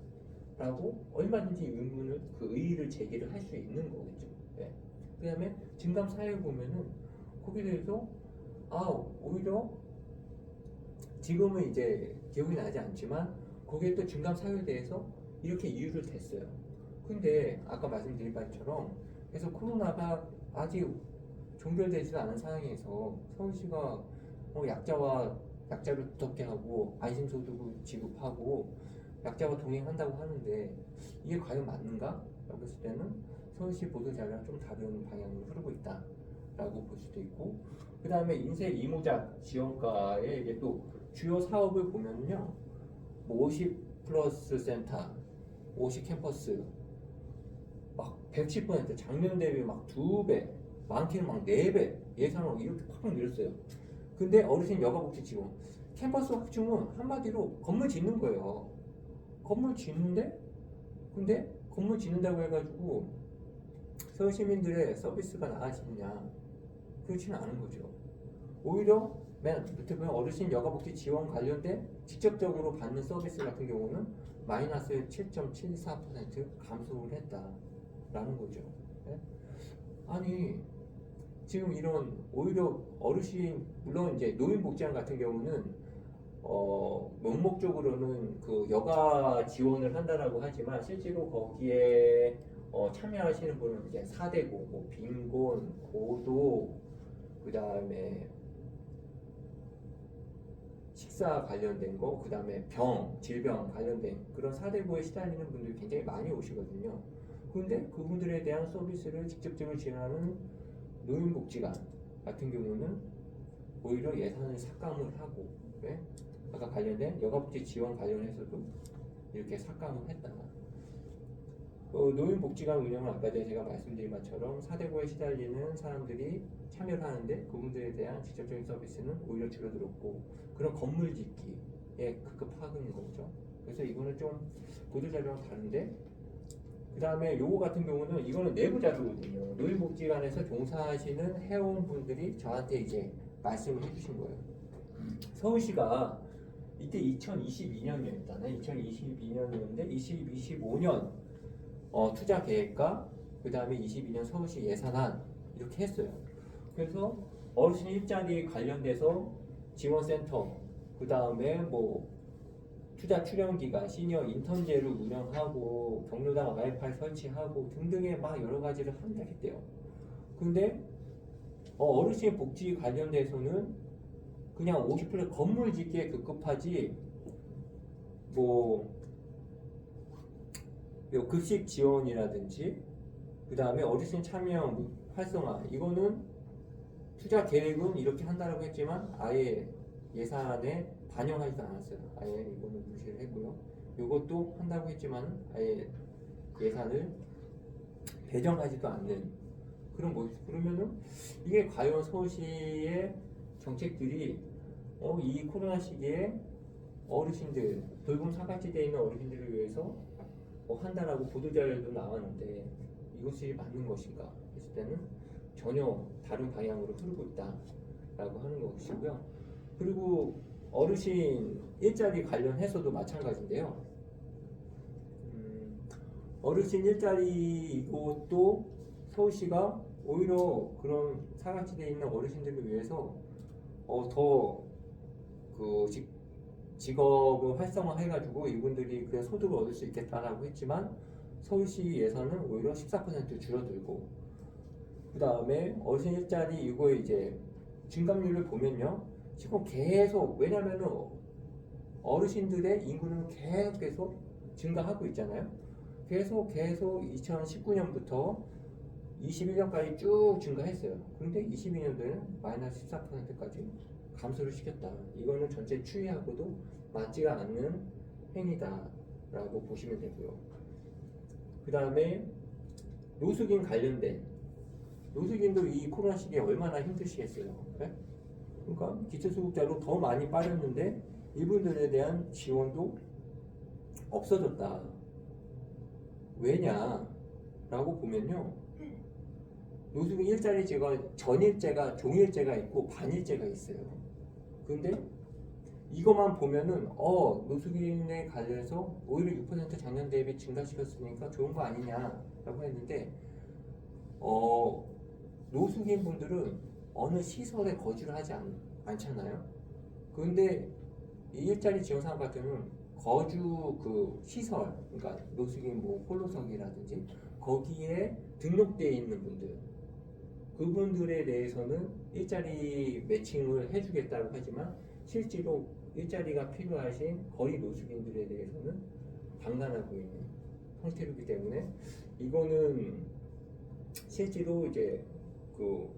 라고 얼마든지 의의를 제기를 할 수 있는 거겠죠. 그 다음에 증감 사유 보면은 거기에 대해서 오히려 지금은 이제 기억이 나지 않지만 거기에 또 증감 사유에 대해서 이렇게 이유를 댔어요. 근데 아까 말씀드린 바처럼 그래서 코로나가 아직 종결되지 않은 상황에서 서울시가 약자를 두텁게 하고 안심소득을 지급하고 약자와 동행한다고 하는데 이게 과연 맞는가? 라고 했을 때는 서울시 보도자료랑 좀 다른 방향으로 흐르고 있다라고 볼 수도 있고 그 다음에 인쇄 이모작 지원과의 이제 또 주요 사업을 보면요 50 플러스 센터, 50 캠퍼스 막 110% 작년 대비 막 2배 많게는 막 4배 예산을 이렇게 팍팍 늘렸어요. 근데 어르신 여가복지 지원 캠퍼스 확충은 한마디로 건물 짓는 거예요. 건물 짓는데 근데 건물 짓는다고 해가지고 서울 시민들의 서비스가 나아지느냐 그렇지는 않은 거죠. 오히려 맨 밑에 보면 어르신 여가복지 지원 관련된 직접적으로 받는 서비스 같은 경우는 마이너스 7.74% 감소를 했다라는 거죠. 아니 지금 이런 오히려 어르신 물론 이제 노인복지관 같은 경우는 명목적으로는 그 여가 지원을 한다라고 하지만 실제로 거기에 참여하시는 분은 이제 4대고 뭐 빈곤, 고도 그 다음에 식사 관련된 거, 그 다음에 질병 관련된 그런 사대보에 시달리는 분들이 굉장히 많이 오시거든요. 그런데 그분들에 대한 서비스를 직접적으로 지원하는 노인복지관 같은 경우는 오히려 예산을 삭감을 하고, 네? 아까 관련된 여가복지 지원 관련해서도 이렇게 삭감을 했다. 노인복지관 운영은 아까 전에 제가 말씀드린 것처럼 사대보에 시달리는 사람들이 참여를 하는데 그분들에 대한 직접적인 서비스는 오히려 줄어들었고, 그런 건물 짓기에 급급하는 거죠. 그래서 이거는 좀 보도자료랑 다른데, 그 다음에 요거 같은 경우는 이거는 내부 자료거든요. 노인복지관에서 종사하시는 회원분들이 저한테 이제 말씀을 해주신 거예요. 서울시가 이때 2022년이었잖아요. 2022년이었는데 2025년 투자 계획과 그 다음에 22년 서울시 예산안 이렇게 했어요. 그래서 어르신 일자리 관련돼서 지원센터, 그 다음에 뭐 투자 출연 기간, 시니어 인턴제를 운영하고 경로당 와이파이 설치하고 등등의 막 여러 가지를 한다 했대요. 근데 어르신 복지 관련돼서는 그냥 50% 건물 짓기에 급급하지 뭐 급식 지원이라든지 그 다음에 어르신 참여 활성화, 이거는 투자 계획은 이렇게 한다고 했지만 아예 예산에 반영하지도 않았어요. 아예 이거는 무시를 했고요. 이것도 한다고 했지만 아예 예산을 배정하지도 않는 그런 모습. 그러면은 이게 과연 서울시의 정책들이 이 코로나 시기에 어르신들, 돌봄 사각지대에 있는 어르신들을 위해서 한다라고 보도자료도 나왔는데 이것이 맞는 것인가 했을 때는 전혀 다른 방향으로 흐르고 있다라고 하는 것이고요. 그리고 어르신 일자리 관련해서도 마찬가지인데요. 어르신 일자리 이것도 서울시가 오히려 그런 사각지대에 있는 어르신들을 위해서 더그 직업을 활성화해가지고 이분들이 그 소득을 얻을 수 있겠다라고 했지만 서울시 예산은 오히려 14% 줄어들고, 그 다음에 어르신 일자리 이거에 이제 증감률을 보면요, 지금 계속, 왜냐면은 어르신들의 인구는 계속 증가하고 있잖아요. 계속 2019년부터 21년까지 쭉 증가했어요. 그런데 22년도에는 마이너스 14%까지 감소를 시켰다. 이거는 전체 추이하고도 맞지가 않는 행위다라고 보시면 되고요. 그 다음에 노숙인 관련된, 노숙인도 이 코로나 시기에 얼마나 힘드시겠어요. 네? 그러니까 기초수급자로 더 많이 빠졌는데 이분들에 대한 지원도 없어졌다. 왜냐라고 보면요, 노숙인 일자리제가 전일제가, 종일제가 있고 반일제가 있어요. 근데 이것만 보면은 노숙인에 관련해서 오히려 6% 작년 대비 증가시켰으니까 좋은 거 아니냐라고 했는데 노숙인 분들은 어느 시설에 거주를 하지 않잖아요. 그런데 이 일자리 지원 사업 같은 경우는 거주 그 시설, 그러니까 노숙인 뭐 홀로석이라든지 거기에 등록되어 있는 분들, 그분들에 대해서는 일자리 매칭을 해주겠다고 하지만 실제로 일자리가 필요하신 거리 노숙인들에 대해서는 방관하고 있는 형태이기 때문에 이거는 실제로 이제 그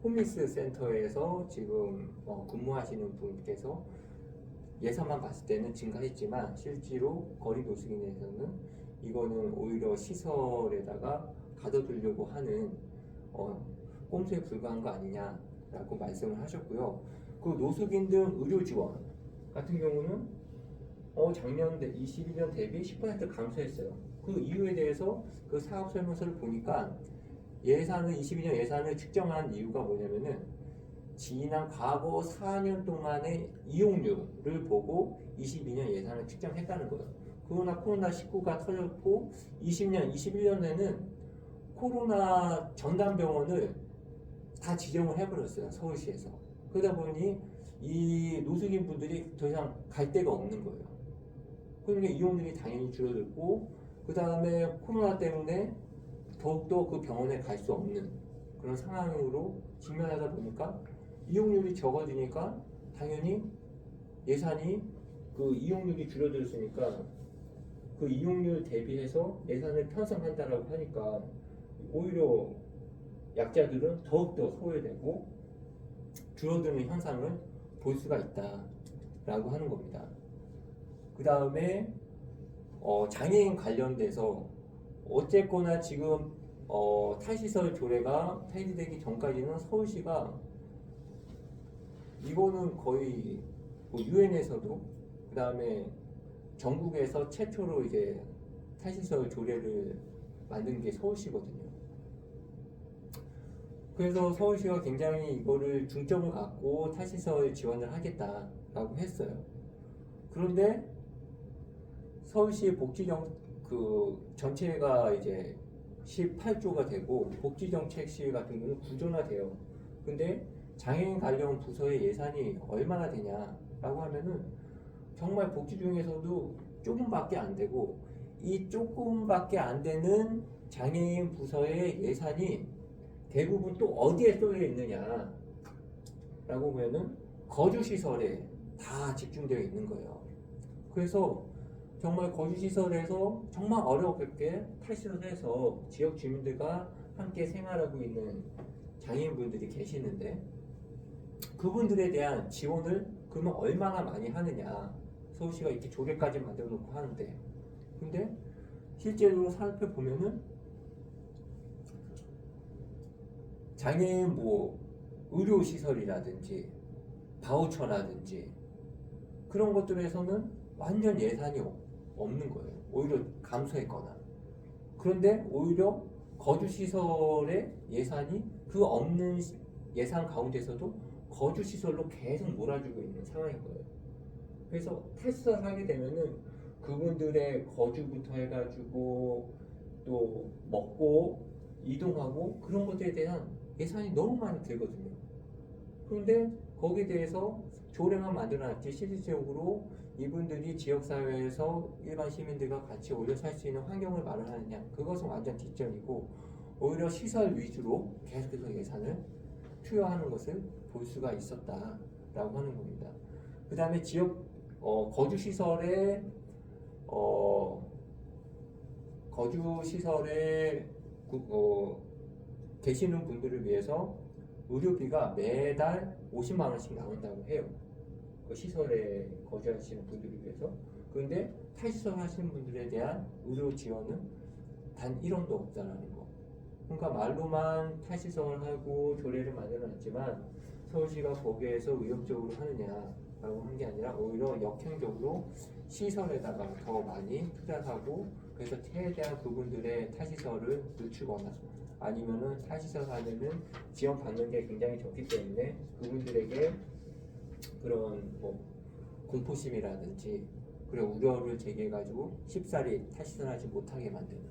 홈리스 센터에서 지금 근무하시는 분께서 예산만 봤을 때는 증가했지만 실제로 거리 노숙인에서는 이거는 오히려 시설에다가 가둬두려고 하는 꼼수에 불과한 거 아니냐라고 말씀을 하셨고요. 그 노숙인 등 의료 지원 같은 경우는 작년 21년 대비 10% 감소했어요. 그 이유에 대해서 그 사업 설명서를 보니까 22년 예산을 측정한 이유가 뭐냐면은 지난 과거 4년 동안의 이용률을 보고 22년 예산을 측정했다는 거예요. 그러나 코로나19가 터졌고 20년, 21년에는 코로나 전담병원을 다 지정을 해버렸어요. 서울시에서. 그러다 보니 이 노숙인 분들이 더 이상 갈 데가 없는 거예요. 그러니까 이용률이 당연히 줄어들고, 그 다음에 코로나 때문에 더욱더 그 병원에 갈 수 없는 그런 상황으로 직면하다 보니까 이용률이 적어지니까 당연히 예산이 그 이용률이 줄어들었으니까 그 이용률 대비해서 예산을 편성한다라고 하니까 오히려 약자들은 더욱더 소외되고 줄어드는 현상을 볼 수가 있다라고 하는 겁니다. 그 다음에 장애인 관련돼서 어쨌거나 지금 탈시설 조례가 폐지되기 전까지는 서울시가 이거는 거의 뭐 유엔에서도 그 다음에 전국에서 최초로 이제 탈시설 조례를 만든 게 서울시거든요. 그래서 서울시가 굉장히 이거를 중점을 갖고 탈시설 지원을 하겠다라고 했어요. 그런데 서울시 복지정 그 전체가 이제 18조가 되고 복지정책실 같은 경우는 9조나 돼요. 근데 장애인 관련 부서의 예산이 얼마나 되냐라고 하면은 정말 복지 중에서도 조금밖에 안 되고 이 조금밖에 안 되는 장애인 부서의 예산이 대부분 또 어디에 쏠려 있느냐라고 보면은 거주시설에 다 집중되어 있는 거예요. 그래서 정말 거주시설에서 정말 어렵게 탈시를 해서 지역 주민들과 함께 생활하고 있는 장애인분들이 계시는데 그분들에 대한 지원을 그러면 얼마나 많이 하느냐. 서울시가 이렇게 조례까지 만들어 놓고 하는데 근데 실제로 살펴보면은 장애인 뭐 의료시설이라든지 바우처라든지 그런 것들에서는 완전 예산이 없는 거예요. 오히려 감소했거나. 그런데 오히려 거주시설의 예산이 그 없는 예산 가운데서도 거주시설로 계속 몰아주고 있는 상황인 거예요. 그래서 탈시설 하게 되면은 그분들의 거주부터 해가지고 또 먹고 이동하고 그런 것들에 대한 예산이 너무 많이 들거든요. 그런데 거기에 대해서 조례만 만들어놨지 실질적으로 이분들이 지역사회에서 일반 시민들과 같이 오래 살 수 있는 환경을 마련하느냐 그것은 완전 뒷전이고 오히려 시설 위주로 계속해서 예산을 투여하는 것을 볼 수가 있었다라고 하는 겁니다. 그 다음에 지역 거주시설에 계시는 분들을 위해서 의료비가 매달 50만 원씩 나온다고 해요. 그 시설에 거주하시는 분들을 위해서. 그런데 탈시설 하시는 분들에 대한 의료 지원은 단 1원도 없다라는 거. 그러니까 말로만 탈시설을 하고 조례를 만들어놨지만 서울시가 거기에서 의욕적으로 하느냐라고 한 게 아니라 오히려 역행적으로 시설에다가 더 많이 투자하고 그래서 최대한 그분들의 탈시설을 늦추거나 아니면은 탈시설 하면은 지원 받는 게 굉장히 적기 때문에 그분들에게 그런 뭐 공포심이라든지 그리고 우려를 제기해가지고 쉽사리 탈시설하지 못하게 만드는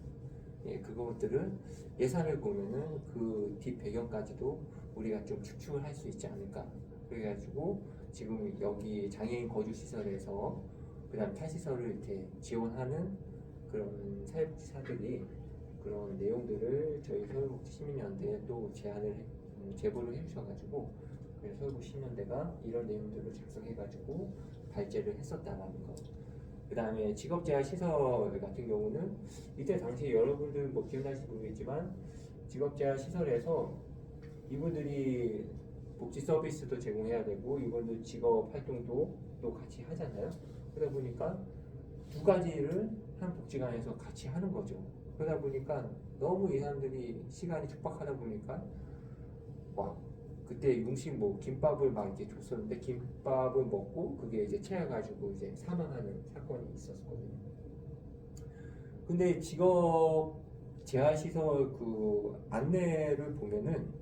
그것들을 예산을 보면은 그 뒷 배경까지도 우리가 좀 추측을 할 수 있지 않을까. 그래가지고 지금 여기 장애인 거주시설에서 그다음 탈시설을 이렇게 지원하는 그런 사회복지사들이 그런 내용들을 저희 서울복지시민연대에 또 제보를 해주셔가지고 그래서 서울복지시민연대가 이런 내용들을 작성해가지고 발제를 했었다라는 거. 그 다음에 직업재활시설 같은 경우는 이때 당시 여러분들 뭐 기억나실지 모르겠지만 직업재활시설에서 이분들이 복지 서비스도 제공해야 되고 이분들 직업 활동도 또 같이 하잖아요. 그러다 보니까 두 가지를 한 복지관에서 같이 하는 거죠. 그러다 보니까 너무 이 사람들이 시간이 촉박하다 보니까 막 그때 융식 뭐 김밥을 막 이렇게 줬었는데 김밥을 먹고 그게 이제 체해가지고 이제 사망하는 사건이 있었거든요. 근데 직업 재활시설 그 안내를 보면은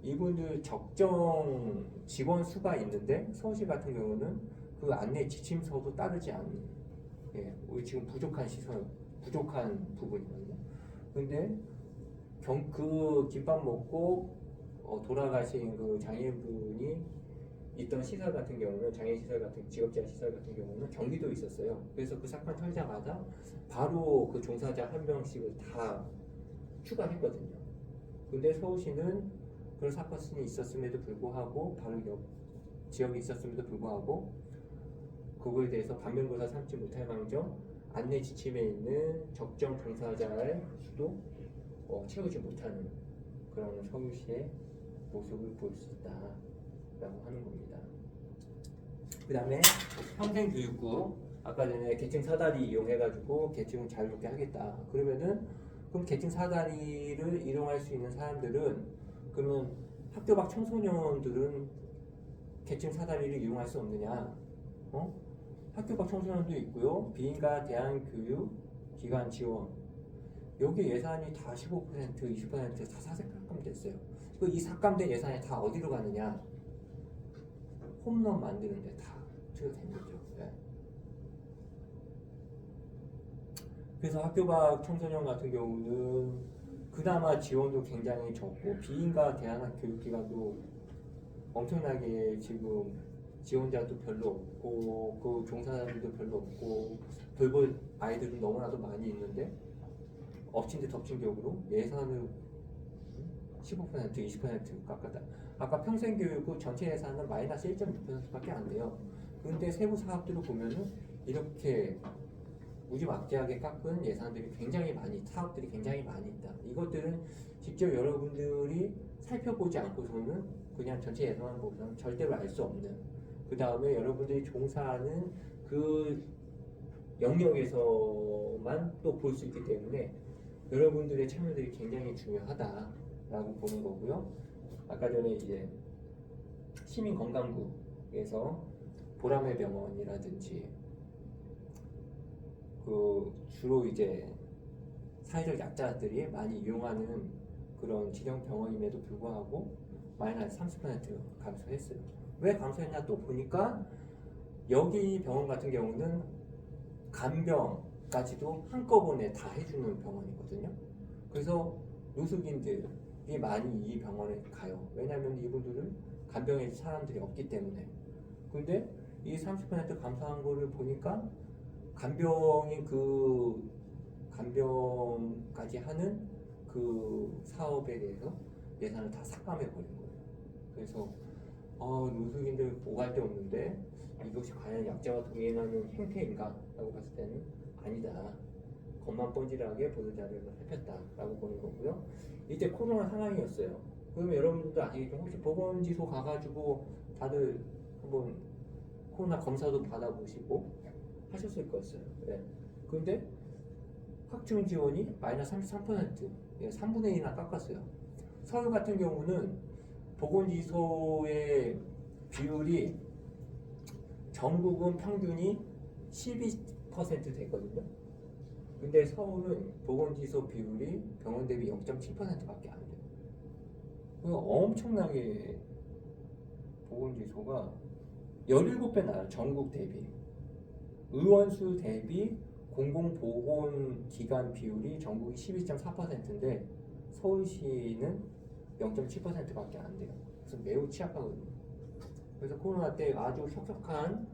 이분들 적정 직원 수가 있는데 서울시 같은 경우는 그 안내 지침서도 따르지 않는 우리 지금 부족한 부분이거든요. 근데 그 김밥 먹고 돌아가신 그 장애인분이 있던 시설 같은 경우는 직업재활 시설 같은 경우는 경기도에 있었어요. 그래서 그 사건 터지자마자 바로 그 종사자 한 명씩을 다 추가했거든요. 근데 서울시는 그런 사건이 있었음에도 불구하고 바로 지역에 있었음에도 불구하고 그거에 대해서 반면교사 삼지 못할 망정 안내 지침에 있는 적정 종사자의 수도 채우지 못하는 그런 서울시의 모습을 볼 수 있다라고 하는 겁니다. 그 다음에 평생교육부 아까 전에 계층 사다리 이용해가지고 계층 자유롭게 하겠다. 그러면은 그럼 계층 사다리를 이용할 수 있는 사람들은 그러면 학교 밖 청소년들은 계층 사다리를 이용할 수 없느냐? 학교 밖 청소년도 있고요. 비인가 대한교육기관 지원 여기 예산이 다 15%, 20%다 삭감됐어요. 이 삭감된 예산이 다 어디로 가느냐? 홈런 만드는데 다 투여된 거죠. 네. 그래서 학교 밖 청소년 같은 경우는 그나마 지원도 굉장히 적고 비인가 대한교육기관도 엄청나게 지금 지원자도 별로 없고 그 종사자들도 별로 없고 돌볼 아이들은 너무나도 많이 있는데 엎친 데 덮친 격으로 예산을 15%, 20% 깎았다. 아까 평생교육부 전체 예산은 마이너스 1.6%밖에 안 돼요. 그런데 세부 사업들을 보면은 이렇게 무지막지하게 깎은 예산들이 굉장히 많이, 사업들이 굉장히 많이 있다. 이것들은 직접 여러분들이 살펴보지 않고서는 그냥 전체 예산만 보면 절대로 알 수 없는, 그 다음에 여러분들이 종사하는 그 영역에서만 또 볼 수 있기 때문에 여러분들의 참여들이 굉장히 중요하다라고 보는 거고요. 아까 전에 이제 시민건강국에서 보라매 병원이라든지 그 주로 이제 사회적 약자들이 많이 이용하는 그런 지정 병원임에도 불구하고 마이너스 30% 감소했어요. 왜 감소했냐 또 보니까 여기 병원 같은 경우는 간병까지도 한꺼번에 다 해주는 병원이거든요. 그래서 노숙인들이 많이 이 병원에 가요. 왜냐하면 이분들은 간병에 사람들이 없기 때문에. 근데 이 30% 감소한 거를 보니까 간병이 그 간병까지 하는 그 사업에 대해서 예산을 다 삭감해 버린 거예요. 그래서 노숙인들 오갈 데 없는데 이것이 과연 약자와 동행하는 행태인가? 라고 봤을 때는 아니다. 겉만 번지르하게 보도자료를 살폈다라고 보는 거고요. 이때 코로나 상황이었어요. 그러면 여러분들도 아시겠지만 혹시 보건지소 가가지고 다들 한번 코로나 검사도 받아보시고 하셨을 거였어요. 네. 그런데 확증 지원이 마이너스 33%, 3분의 1이나 깎았어요. 서울 같은 경우는 보건지소의 비율이 전국은 평균이 12% 됐거든요. 근데 서울은 보건지소 비율이 병원 대비 0.7%밖에 안 돼요. 엄청나게 보건지소가 17배 나요. 전국 대비. 의원수 대비 공공보건기관 비율이 전국이 12.4%인데 서울시는 0.7%밖에 안 돼요. 그래서 매우 취약하거든요. 그래서 코로나 때 아주 혁혁한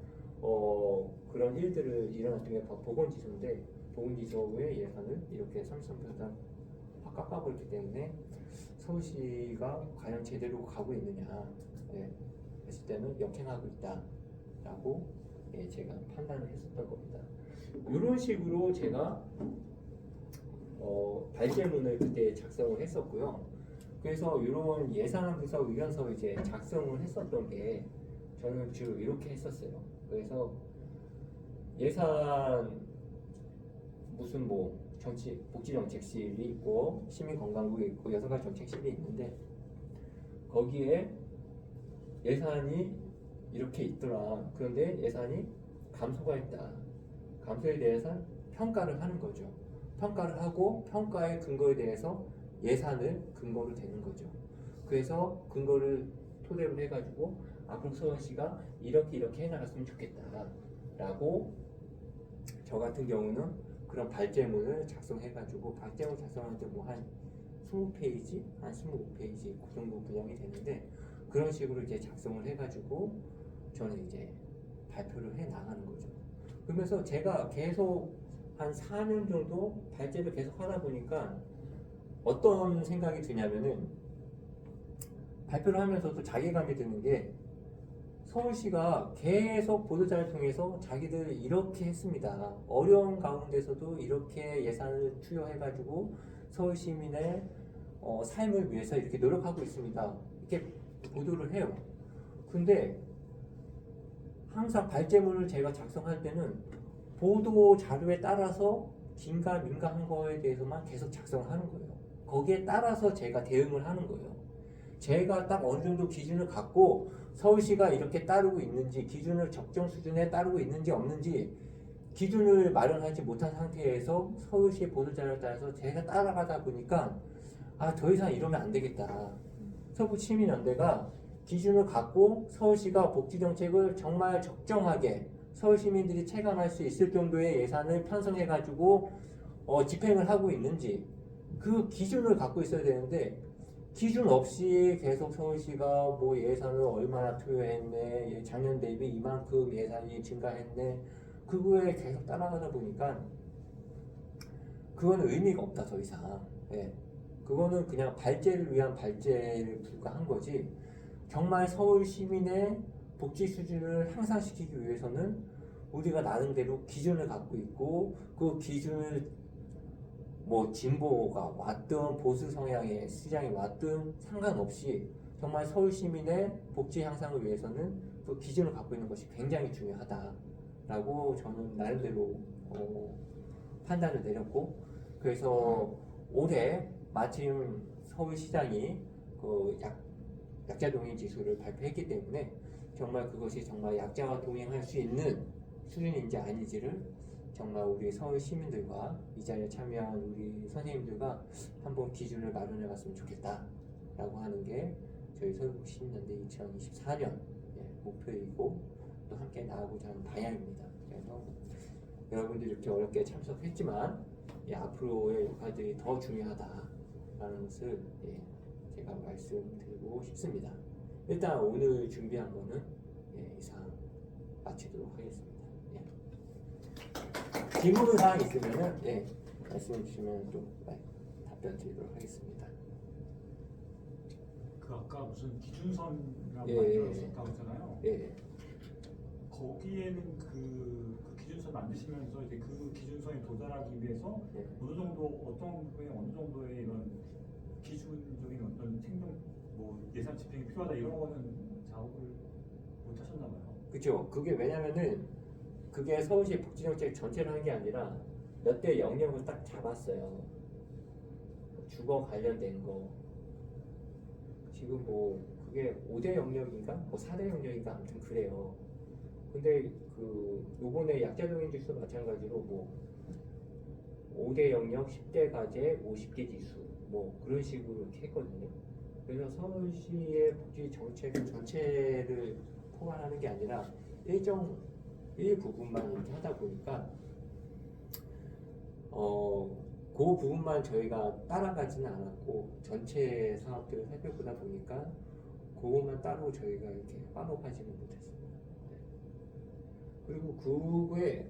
그런 일들을 일어났던 게 보건지소인데 보건지소의 예산을 이렇게 33% 확 깎아버렸기 때문에 서울시가 과연 제대로 가고 있느냐 했을 때는 역행하고 있다라고 제가 판단을 했었던 겁니다. 이런 식으로 제가 발제문을 그때 작성을 했었고요. 그래서 이런 예산안부서 의견서 이제 작성을 했었던 게 저는 주로 이렇게 했었어요. 그래서 예산 무슨 뭐 복지정책실이 있고 시민건강국이 있고 6가지 정책실이 있는데 거기에 예산이 이렇게 있더라. 그런데 예산이 감소가 있다. 감소에 대해서 평가를 하는 거죠. 평가를 하고 평가의 근거에 대해서 예산을 근거로 되는 거죠. 그래서 근거를 토대로 해가지고 앞으로 서울시가 이렇게 해나갔으면 좋겠다라고 저 같은 경우는 그런 발제문을 작성해가지고 발제문 작성하는데 뭐 한 20페이지, 한 25페이지 그 정도 분량이 되는데 그런 식으로 이제 작성을 해가지고 저는 이제 발표를 해 나가는 거죠. 그러면서 제가 계속 한 4년 정도 발제를 계속 하다 보니까 어떤 생각이 드냐면은 발표를 하면서도 자괴감이 드는 게 서울시가 계속 보도자를 통해서 자기들 이렇게 했습니다. 어려운 가운데서도 이렇게 예산을 투여해가지고 서울 시민의 삶을 위해서 이렇게 노력하고 있습니다. 이렇게 보도를 해요. 근데 항상 발제문을 제가 작성할 때는 보도 자료에 따라서 긴가민가한 거에 대해서만 계속 작성하는 거예요. 거기에 따라서 제가 대응을 하는 거예요. 제가 딱 어느 정도 기준을 갖고 서울시가 이렇게 따르고 있는지, 기준을 적정 수준에 따르고 있는지 없는지 기준을 마련하지 못한 상태에서 서울시의 보도자료에 따라서 제가 따라가다 보니까 더 이상 이러면 안 되겠다. 서부시민연대가 기준을 갖고 서울시가 복지정책을 정말 적정하게 서울 시민들이 체감할 수 있을 정도의 예산을 편성해가지고 집행을 하고 있는지 그 기준을 갖고 있어야 되는데 기준 없이 계속 서울시가 뭐 예산을 얼마나 투여했네, 작년 대비 이만큼 예산이 증가했네, 그거에 계속 따라가다 보니까 그거는 의미가 없다 더 이상. 예. 그거는 그냥 발제를 위한 발제를 불과한 거지. 정말 서울 시민의 복지 수준을 향상시키기 위해서는 우리가 나름대로 기준을 갖고 있고 그 기준을 뭐 진보가 왔든 보수 성향의 시장이 왔든 상관없이 정말 서울 시민의 복지 향상을 위해서는 그 기준을 갖고 있는 것이 굉장히 중요하다라고 저는 나름대로 판단을 내렸고, 그래서 올해 마침 서울시장이 그 약자 동행 지수를 발표했기 때문에 정말 그것이 정말 약자와 동행할 수 있는 수준인지 아닌지를 정말 우리 서울 시민들과 이 자리에 참여한 우리 선생님들과 한번 기준을 마련해 봤으면 좋겠다라고 하는 게 저희 서울시민연대 2024년 목표이고 또 함께 나아가고자 하는 방향입니다. 그래서 여러분들이 이렇게 어렵게 참석했지만 앞으로의 역할들이 더 중요하다라는 것을 제가 말씀드리고 싶습니다. 일단 오늘 준비한 거는 이상 마치도록 하겠습니다. 질문 사항 있으면은 말씀해 주시면 좀 답변 드리도록 하겠습니다. 그 아까 무슨 기준선이라고 만들었었다고 했잖아요. 거기에는 그 기준선 만드시면서 이제 그 기준선에 도달하기 위해서 어느 정도 어떤 부분에 어느 정도의 이런 기준적인 어떤 행동 뭐 예산 집행이 필요하다 이런 거는 작업을 못 하셨나 봐요. 그렇죠. 그게 왜냐면은 그게 서울시 복지정책 전체를 한 게 아니라 몇 대 영역을 딱 잡았어요. 주거 관련된 거. 지금 뭐 그게 5대 영역인가? 뭐 4대 영역인가? 아무튼 그래요. 근데 그 요번에 약자동행 지수 마찬가지로 뭐 5대 영역, 10대 과제, 50개 지수 뭐 그런 식으로 이렇게 했거든요. 그래서 서울시의 복지 정책 전체를 포괄하는 게 아니라 일정 부분만 이렇게 하다 보니까 그 부분만 저희가 따라가지는 않았고 전체 사업들을 살펴보다 보니까 그것만 따로 저희가 이렇게 파업하지는 못했습니다. 그리고 그게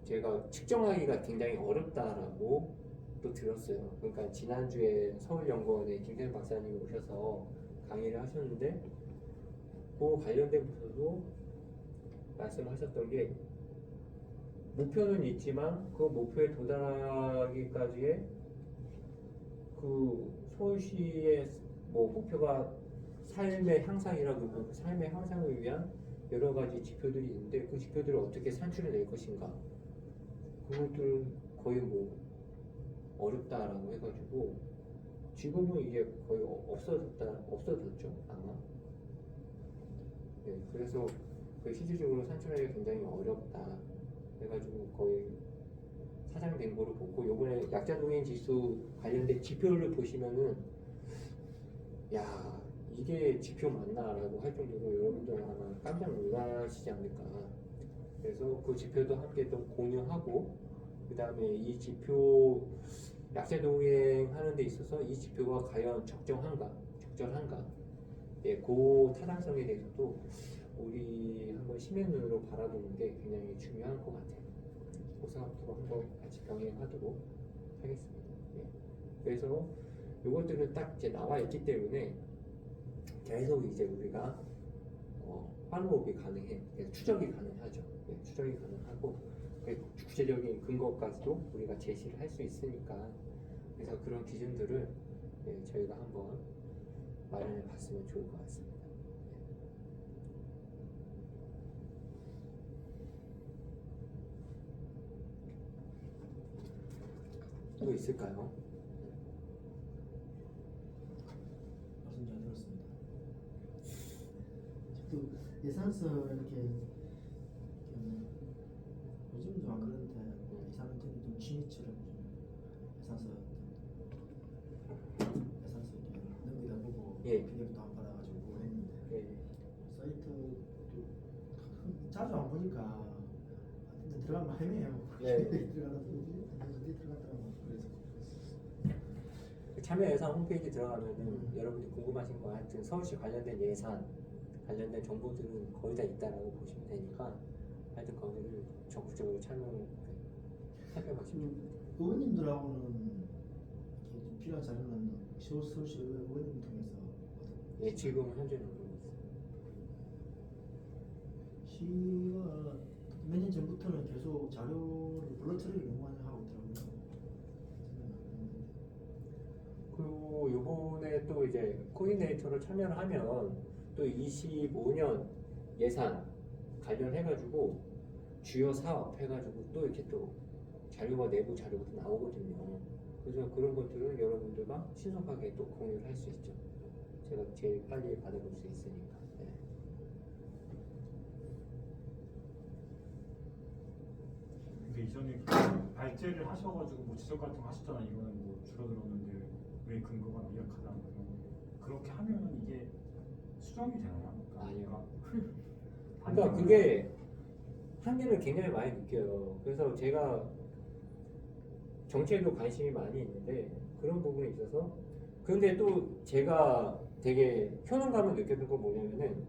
제가 측정하기가 굉장히 어렵다라고 또 들었어요. 그러니까 지난주에 서울연구원에 김태현 박사님이 오셔서 강의를 하셨는데 그 관련된 부서도 말씀하셨던 게 목표는 있지만 그 목표에 도달하기까지의 그 서울시의 뭐 목표가 삶의 향상이라고 그 삶의 향상을 위한 여러 가지 지표들이 있는데 그 지표들을 어떻게 산출해낼 것인가 그것들은 거의 뭐 어렵다라고 해가지고 지금은 이게 거의 없어졌죠 아마. 그래서 그 실질적으로 산출하기가 굉장히 어렵다 해가지고 거의 사장된 거를 보고 요번에 약자동행 지수 관련된 지표를 보시면은 야 이게 지표 맞나라고 할 정도로 여러분들 아마 깜짝 놀라시지 않을까. 그래서 그 지표도 함께 또 공유하고 그 다음에 이 지표 약자동행 하는 데 있어서 이 지표가 과연 적절한가 그 타당성에 대해서도 우리 한번 시민 눈으로 바라보는 게 굉장히 중요한 것 같아요. 그 사업도 한번 같이 병행하도록 하겠습니다. 그래서 이것들은 딱 이제 나와 있기 때문에 계속 이제 우리가 팔로업이 가능해. 추적이 가능하죠. 추적이 가능하고 구체적인 근거까지도 우리가 제시를 할 수 있으니까 그래서 그런 기준들을 저희가 한번 마련해 봤으면 좋을 것 같습니다. 또 있을까요? 말씀 잘 들었습니다. 또 예산서 이렇게 요즘도 안 그런데 2, 3년 전에 좀 취미처럼 좀 예산서 이렇게 넘기다 보고 PDF도 안 받아가지고 했는데 사이트도 자주 안 보니까 근데 들어가면 헤매요. 들어가다 보니 어디 들어갔더라고. 그래서 참여 예산 홈페이지 들어가면은 여러분들 궁금하신 거 하여튼 서울시 관련된 예산 관련된 정보들은 거의 다 있다라고 보시면 되니까 하여튼 거기를 적극적으로 참여를 살펴보시면 의원님들하고는 이렇게 좀 필요한 자료는 서울시 의원님 통해서 지금 현재는 그러고 있어요. 시가 몇 년 전부터는 계속 자료를 블러트를 요구하는 하고 있더라고요. 그리고 요번에 또 이제 코디네이터로 참여를 하면 또 25년 예산 관련해가지고 주요 사업 해가지고 또 이렇게 또 자료가 내부 자료가 또 나오거든요. 그래서 그런 것들을 여러분들과 신속하게 또 공유를 할 수 있죠. 제가 제일 빨리 받아볼 수 있으니까. 근데 이전에 발제를 하셔가지고 뭐 지적 같은 거 하셨잖아. 이거는 뭐 줄어들었는데 왜 근거가 미약하다 뭐 이런 거. 그렇게 하면은 이게 수정이 되나요? 아니요. 그러니까 그게 한계를 굉장히 많이 느껴요. 그래서 제가 정책에도 관심이 많이 있는데 그런 부분에 있어서 근데 또 제가 되게 효능감을 느꼈던 건 뭐냐면은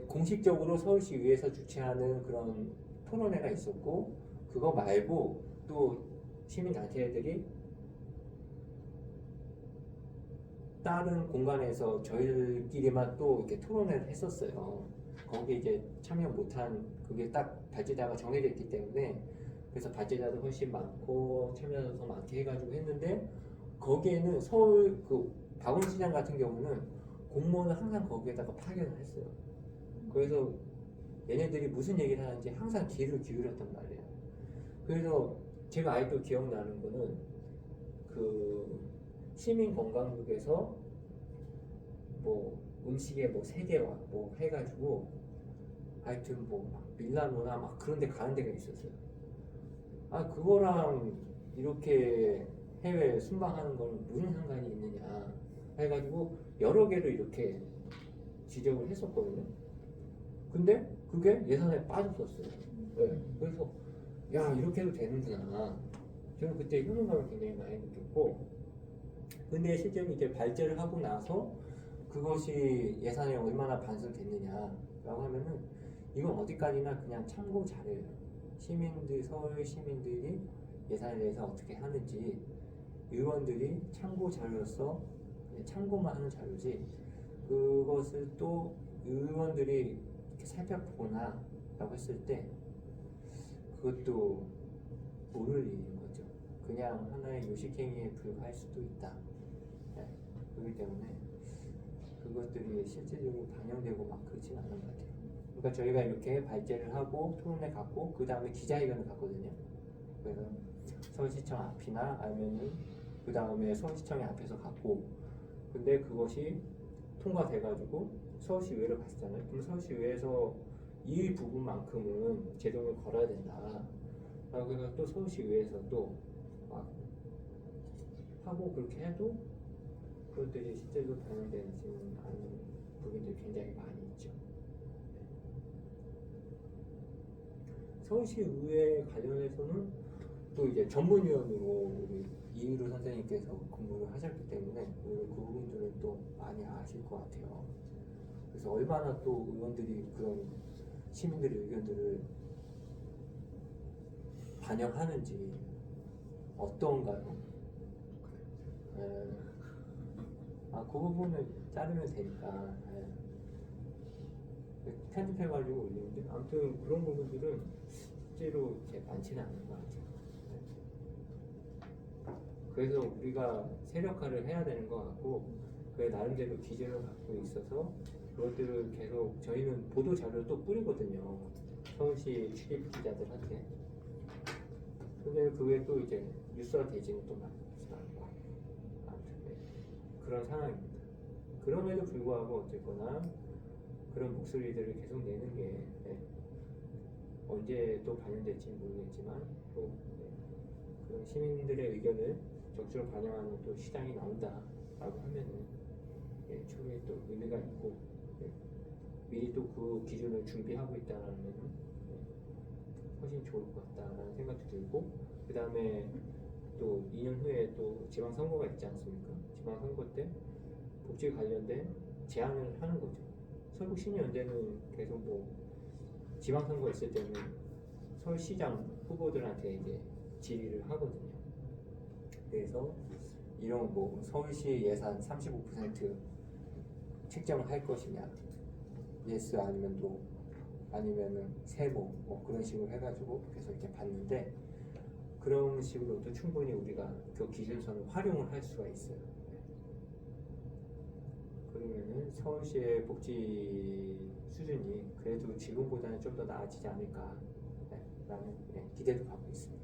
공식적으로 서울시의회에서 주최하는 그런 토론회가 있었고 그거 말고 또 시민단체들이 다른 공간에서 저희들끼리만 또 이렇게 토론회를 했었어요. 거기에 이제 참여 못한 그게 딱 발제자가 정해져 있기 때문에 그래서 발제자도 훨씬 많고 참여자도 더 많게 해가지고 했는데 거기에는 서울 그 박원시장 같은 경우는 공무원을 항상 거기에다가 파견을 했어요. 그래서 얘네들이 무슨 얘기를 하는지 항상 귀를 기울였단 말이에요. 그래서 제가 아직도 기억나는 거는 그 시민건강국에서 뭐 음식에 뭐 세계화 뭐 해가지고 하여튼 뭐 막 밀라노나 막 그런 데 가는 데가 있었어요. 그거랑 이렇게 해외 순방하는 거는 무슨 상관이 있느냐 해가지고 여러 개를 이렇게 지적을 했었거든요. 근데 그게 예산에 빠졌었어요. 그래서 야 이렇게 해도 되는구나. 저는 그때 효능감을 굉장히 많이 느꼈고 근데 실제로 이제 발제를 하고 나서 그것이 예산에 얼마나 반영됐느냐라고 하면은 이건 어디까지나 그냥 참고 자료예요. 서울 시민들이 예산에 대해서 어떻게 하는지 의원들이 참고 자료로서 참고만 하는 자료지 그것을 또 의원들이 이렇게 살펴보거나 라고 했을 때 그것도 모를 일인 거죠. 그냥 하나의 요식행위에 불과할 수도 있다. 그렇기 때문에 그것들이 실질적으로 반영되고 막 그렇진 않은 것 같아요. 그러니까 저희가 이렇게 발제를 하고 토론회 갖고 그 다음에 기자회견을 갖거든요. 그래서 서울시청 앞이나 아니면은 그 다음에 서울시청의 앞에서 갖고 근데 그것이 통과돼가지고 서울시의회를 갔잖아요. 그럼 서울시의회에서 이 부분만큼은 제동을 걸어야 된다. 라고 해서 또 서울시의회에서 또 막 하고 그렇게 해도 그것들이 실제로 반영되지는 않는 부분들이 굉장히 많이 있죠. 서울시의회 관련해서는 또 이제 전문위원으로 우리 이의로 선생님께서 근무를 하셨기 때문에 그 부분들은 또 많이 아실 것 같아요. 그래서 얼마나 또 의원들이 그런 시민들의 의견들을 반영하는지 어떤가요? 그 부분을 자르면 되니까 편집해가지고 올리는데 아무튼 그런 부분들은 실제로 이제 많지는 않은 것 같아요. 그래서 우리가 세력화를 해야 되는 것 같고 그 나름대로 기준을 갖고 있어서 그것들을 계속 저희는 보도 자료를 또 뿌리거든요. 서울시 출입 기자들한테. 근데 그게 또 이제 뉴스화 되지는 또 많지 않고 아무튼 네. 그런 상황입니다. 그럼에도 불구하고 어쨌거나 그런 목소리들을 계속 내는 게 네. 언제 또 반영될지 모르겠지만 또 네. 그런 시민들의 의견을 적극적으로 반영하는 또 시장이 나온다라고 하면은 네, 충분히 또 의미가 있고 네. 미리 또 그 기준을 준비하고 있다라는 네. 훨씬 좋을 것 같다라는 생각도 들고 그 다음에 또 2년 후에 또 지방선거가 있지 않습니까? 지방선거 때 복지 관련된 제안을 하는 거죠. 서울시민연대는 계속 뭐 지방선거 있을 때는 서울시장 후보들한테 이제 질의를 하거든요. 그래서 이런 뭐 서울시 예산 35% 책정을 할 것이냐, 예스 아니면 노, 아니면은 세모 뭐 그런 식으로 해가지고 계속 이렇게 봤는데 그런 식으로도 충분히 우리가 그 기준선을 활용을 할 수가 있어요. 그러면은 서울시의 복지 수준이 그래도 지금보다는 좀 더 나아지지 않을까 라는 기대도 갖고 있습니다.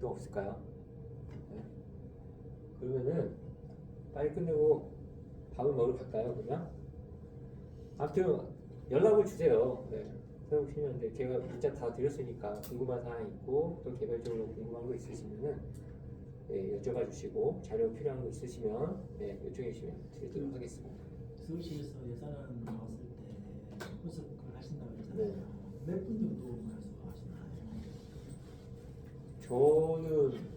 또 없을까요? 네. 그러면은 빨리 끝내고 밥을 먹으러 갈까요? 그냥? 아무튼 연락을 주세요. 네. 서울시민인데 제가 문자 다 드렸으니까 궁금한 사항 있고 또 개별적으로 궁금한 거 있으시면은 네, 여쭤봐 주시고 자료 필요한 거 있으시면 네, 요청해 주시면 드리도록 하겠습니다. 서울시에서 예산안 나왔을 때 분석을 하신다고 했잖아요. 네. 몇 분 정도 말씀하시나요? 저는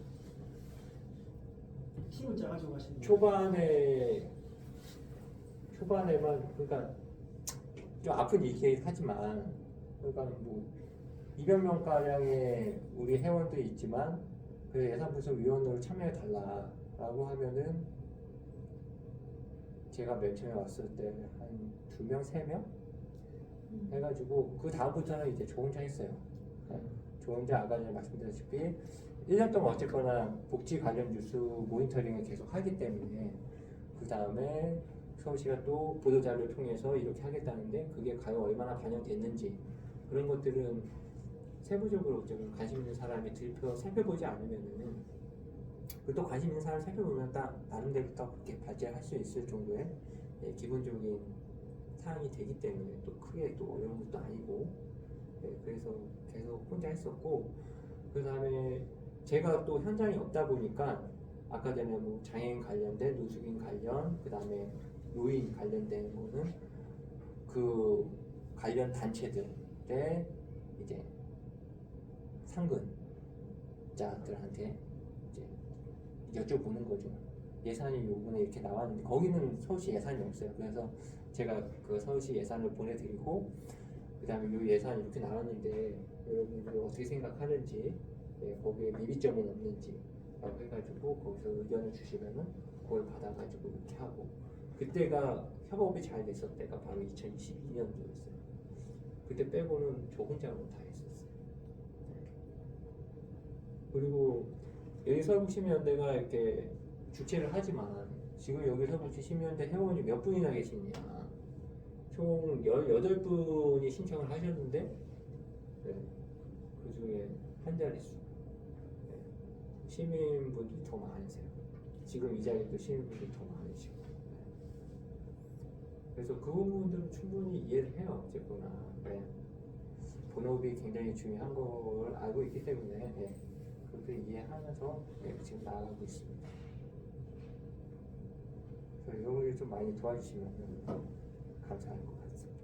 팀을 짜가지고 하시는 초반에만 그러니까 좀 아픈 얘기긴 하지만 그러니까 뭐 200명 가량의 우리 회원들이 있지만 그 예산 분석위원으로 참여해 달라라고 하면은 제가 맨 처음에 왔을 때 한 2명, 3명 해가지고 그 다음부터는 이제 저 혼자 했어요. 저 혼자 아까 전에 말씀드렸다시피 1년 동안 어쨌거나 복지 관련 뉴스 모니터링을 계속 하기 때문에 그 다음에 서울시가 또 보도자료를 통해서 이렇게 하겠다는데 그게 과연 얼마나 반영됐는지 그런 것들은 세부적으로 좀 관심 있는 사람이 살펴보지 않으면은 또 관심 있는 사람 살펴보면 딱 나름대로 딱 그렇게 발제할 수 있을 정도의 기본적인 사항이 되기 때문에 또 크게 또 어려운 것도 아니고 그래서 계속 혼자 했었고 그 다음에 제가 또 현장이 없다 보니까 아까 전에 뭐 장애인 관련된 노숙인 관련 그 다음에 노인 관련된 거는 그 관련 단체들의 이제 상근자들한테 이제 여쭤보는 거죠. 예산이 요번에 이렇게 나왔는데 거기는 서울시 예산이 없어요. 그래서 제가 그 서울시 예산을 보내드리고 그 다음에 요 예산이 이렇게 나왔는데 여러분들이 어떻게 생각하는지 거기에 미비점은 없는지 라고 해가지고 거기서 의견을 주시면은 그걸 받아가지고 이렇게 하고 그때가 협업이 잘 됐을 때가 바로 2022년도였어요. 그때 빼고는 저 혼자로 다 했었어요. 그리고 여기 서울시민연대가 이렇게 주최를 하지만 지금 여기 서울시민연대 회원이 몇 분이나 계시냐 총 18분이 신청을 하셨는데 그 중에 한 자릿수 시민분들이 더 많으세요. 지금 이 자리도 시민분들이 더 많으시고 그래서 그 부분들은 충분히 이해를 해요. 어쨌거나 본업이 굉장히 중요한 걸 알고 있기 때문에 그렇게 이해하면서 지금 나아가고 있습니다. 그래서 이런 걸 좀 많이 도와주시면 감사할 것 같습니다.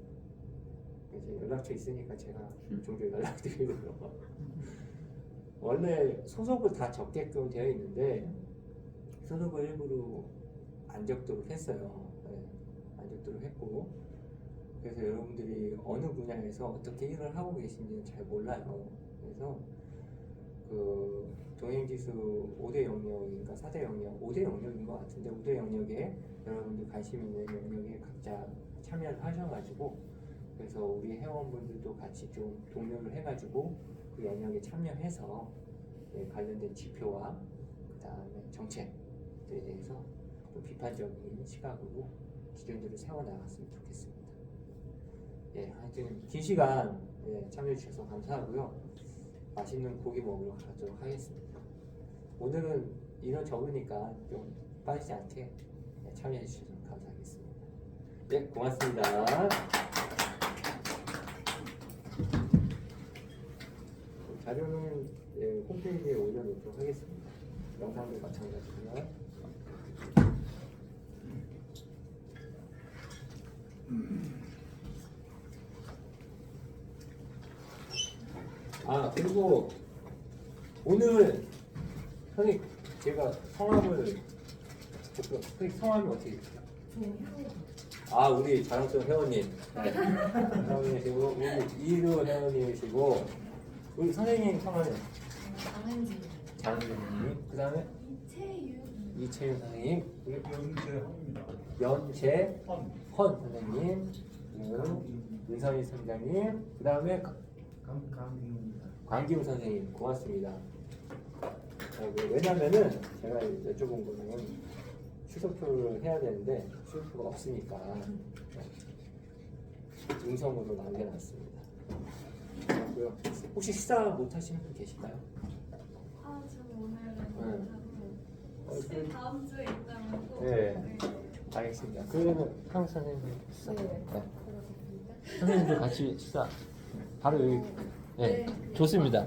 이제 연락처 있으니까 제가 종종 연락드리고요. 원래 소속을 다 적게끔 되어 있는데 소속을 일부러 안 적도록 했어요. 안 적도록 했고 그래서 여러분들이 어느 분야에서 어떻게 일을 하고 계신지는 잘 몰라요. 그래서 그 동행지수 5대 영역인가 4대 영역, 5대 영역인 것 같은데 5대 영역에 여러분들 관심 있는 영역에 각자 참여를 하셔가지고 그래서 우리 회원분들도 같이 좀 독려를 해가지고 그 영역에 참여해서 관련된 지표와 그 다음에 정책들에 대해서 좀 비판적인 시각으로 기준들을 세워나갔으면 좋겠습니다. 예, 하여튼 긴 시간 참여해 주셔서 감사하고요. 맛있는 고기 먹으러 가도록 하겠습니다. 오늘은 인원 적으니까 좀 빠지지 않게 참여해 주셔서 감사하겠습니다. 네, 고맙습니다. 자료는 홈페이지에 올려놓도록 하겠습니다. 영상도 마찬가지고요. 아 그리고 오늘 선생님 제가 성함을 선생님 성함이 어떻게 되세요? 아 우리 자랑스러운 회원님 회원님이시고 우리 이루 회원님이시고 우리 선생님 성함은 장은진님 그 다음에 이채윤 선생님 우리 연재헌입니다. 연재헌 선생님 그리고 윤선희 선장님 그 다음에 강기훈입니다. 광기훈 선생님 고맙습니다. 왜냐면은 제가 여쭤본 거는 추석표를 해야 되는데 추석표가 없으니까 음성으로 남겨놨습니다. 그렇고요. 혹시 식사 못 하시는 분 계실까요? 저 오늘은 네. 혹시 다음 주에 있다면 또 네. 알겠습니다. 그러면 한국 선생님 식사. 네. 선생님도 같이 식사 바로 여기. 네. 좋습니다.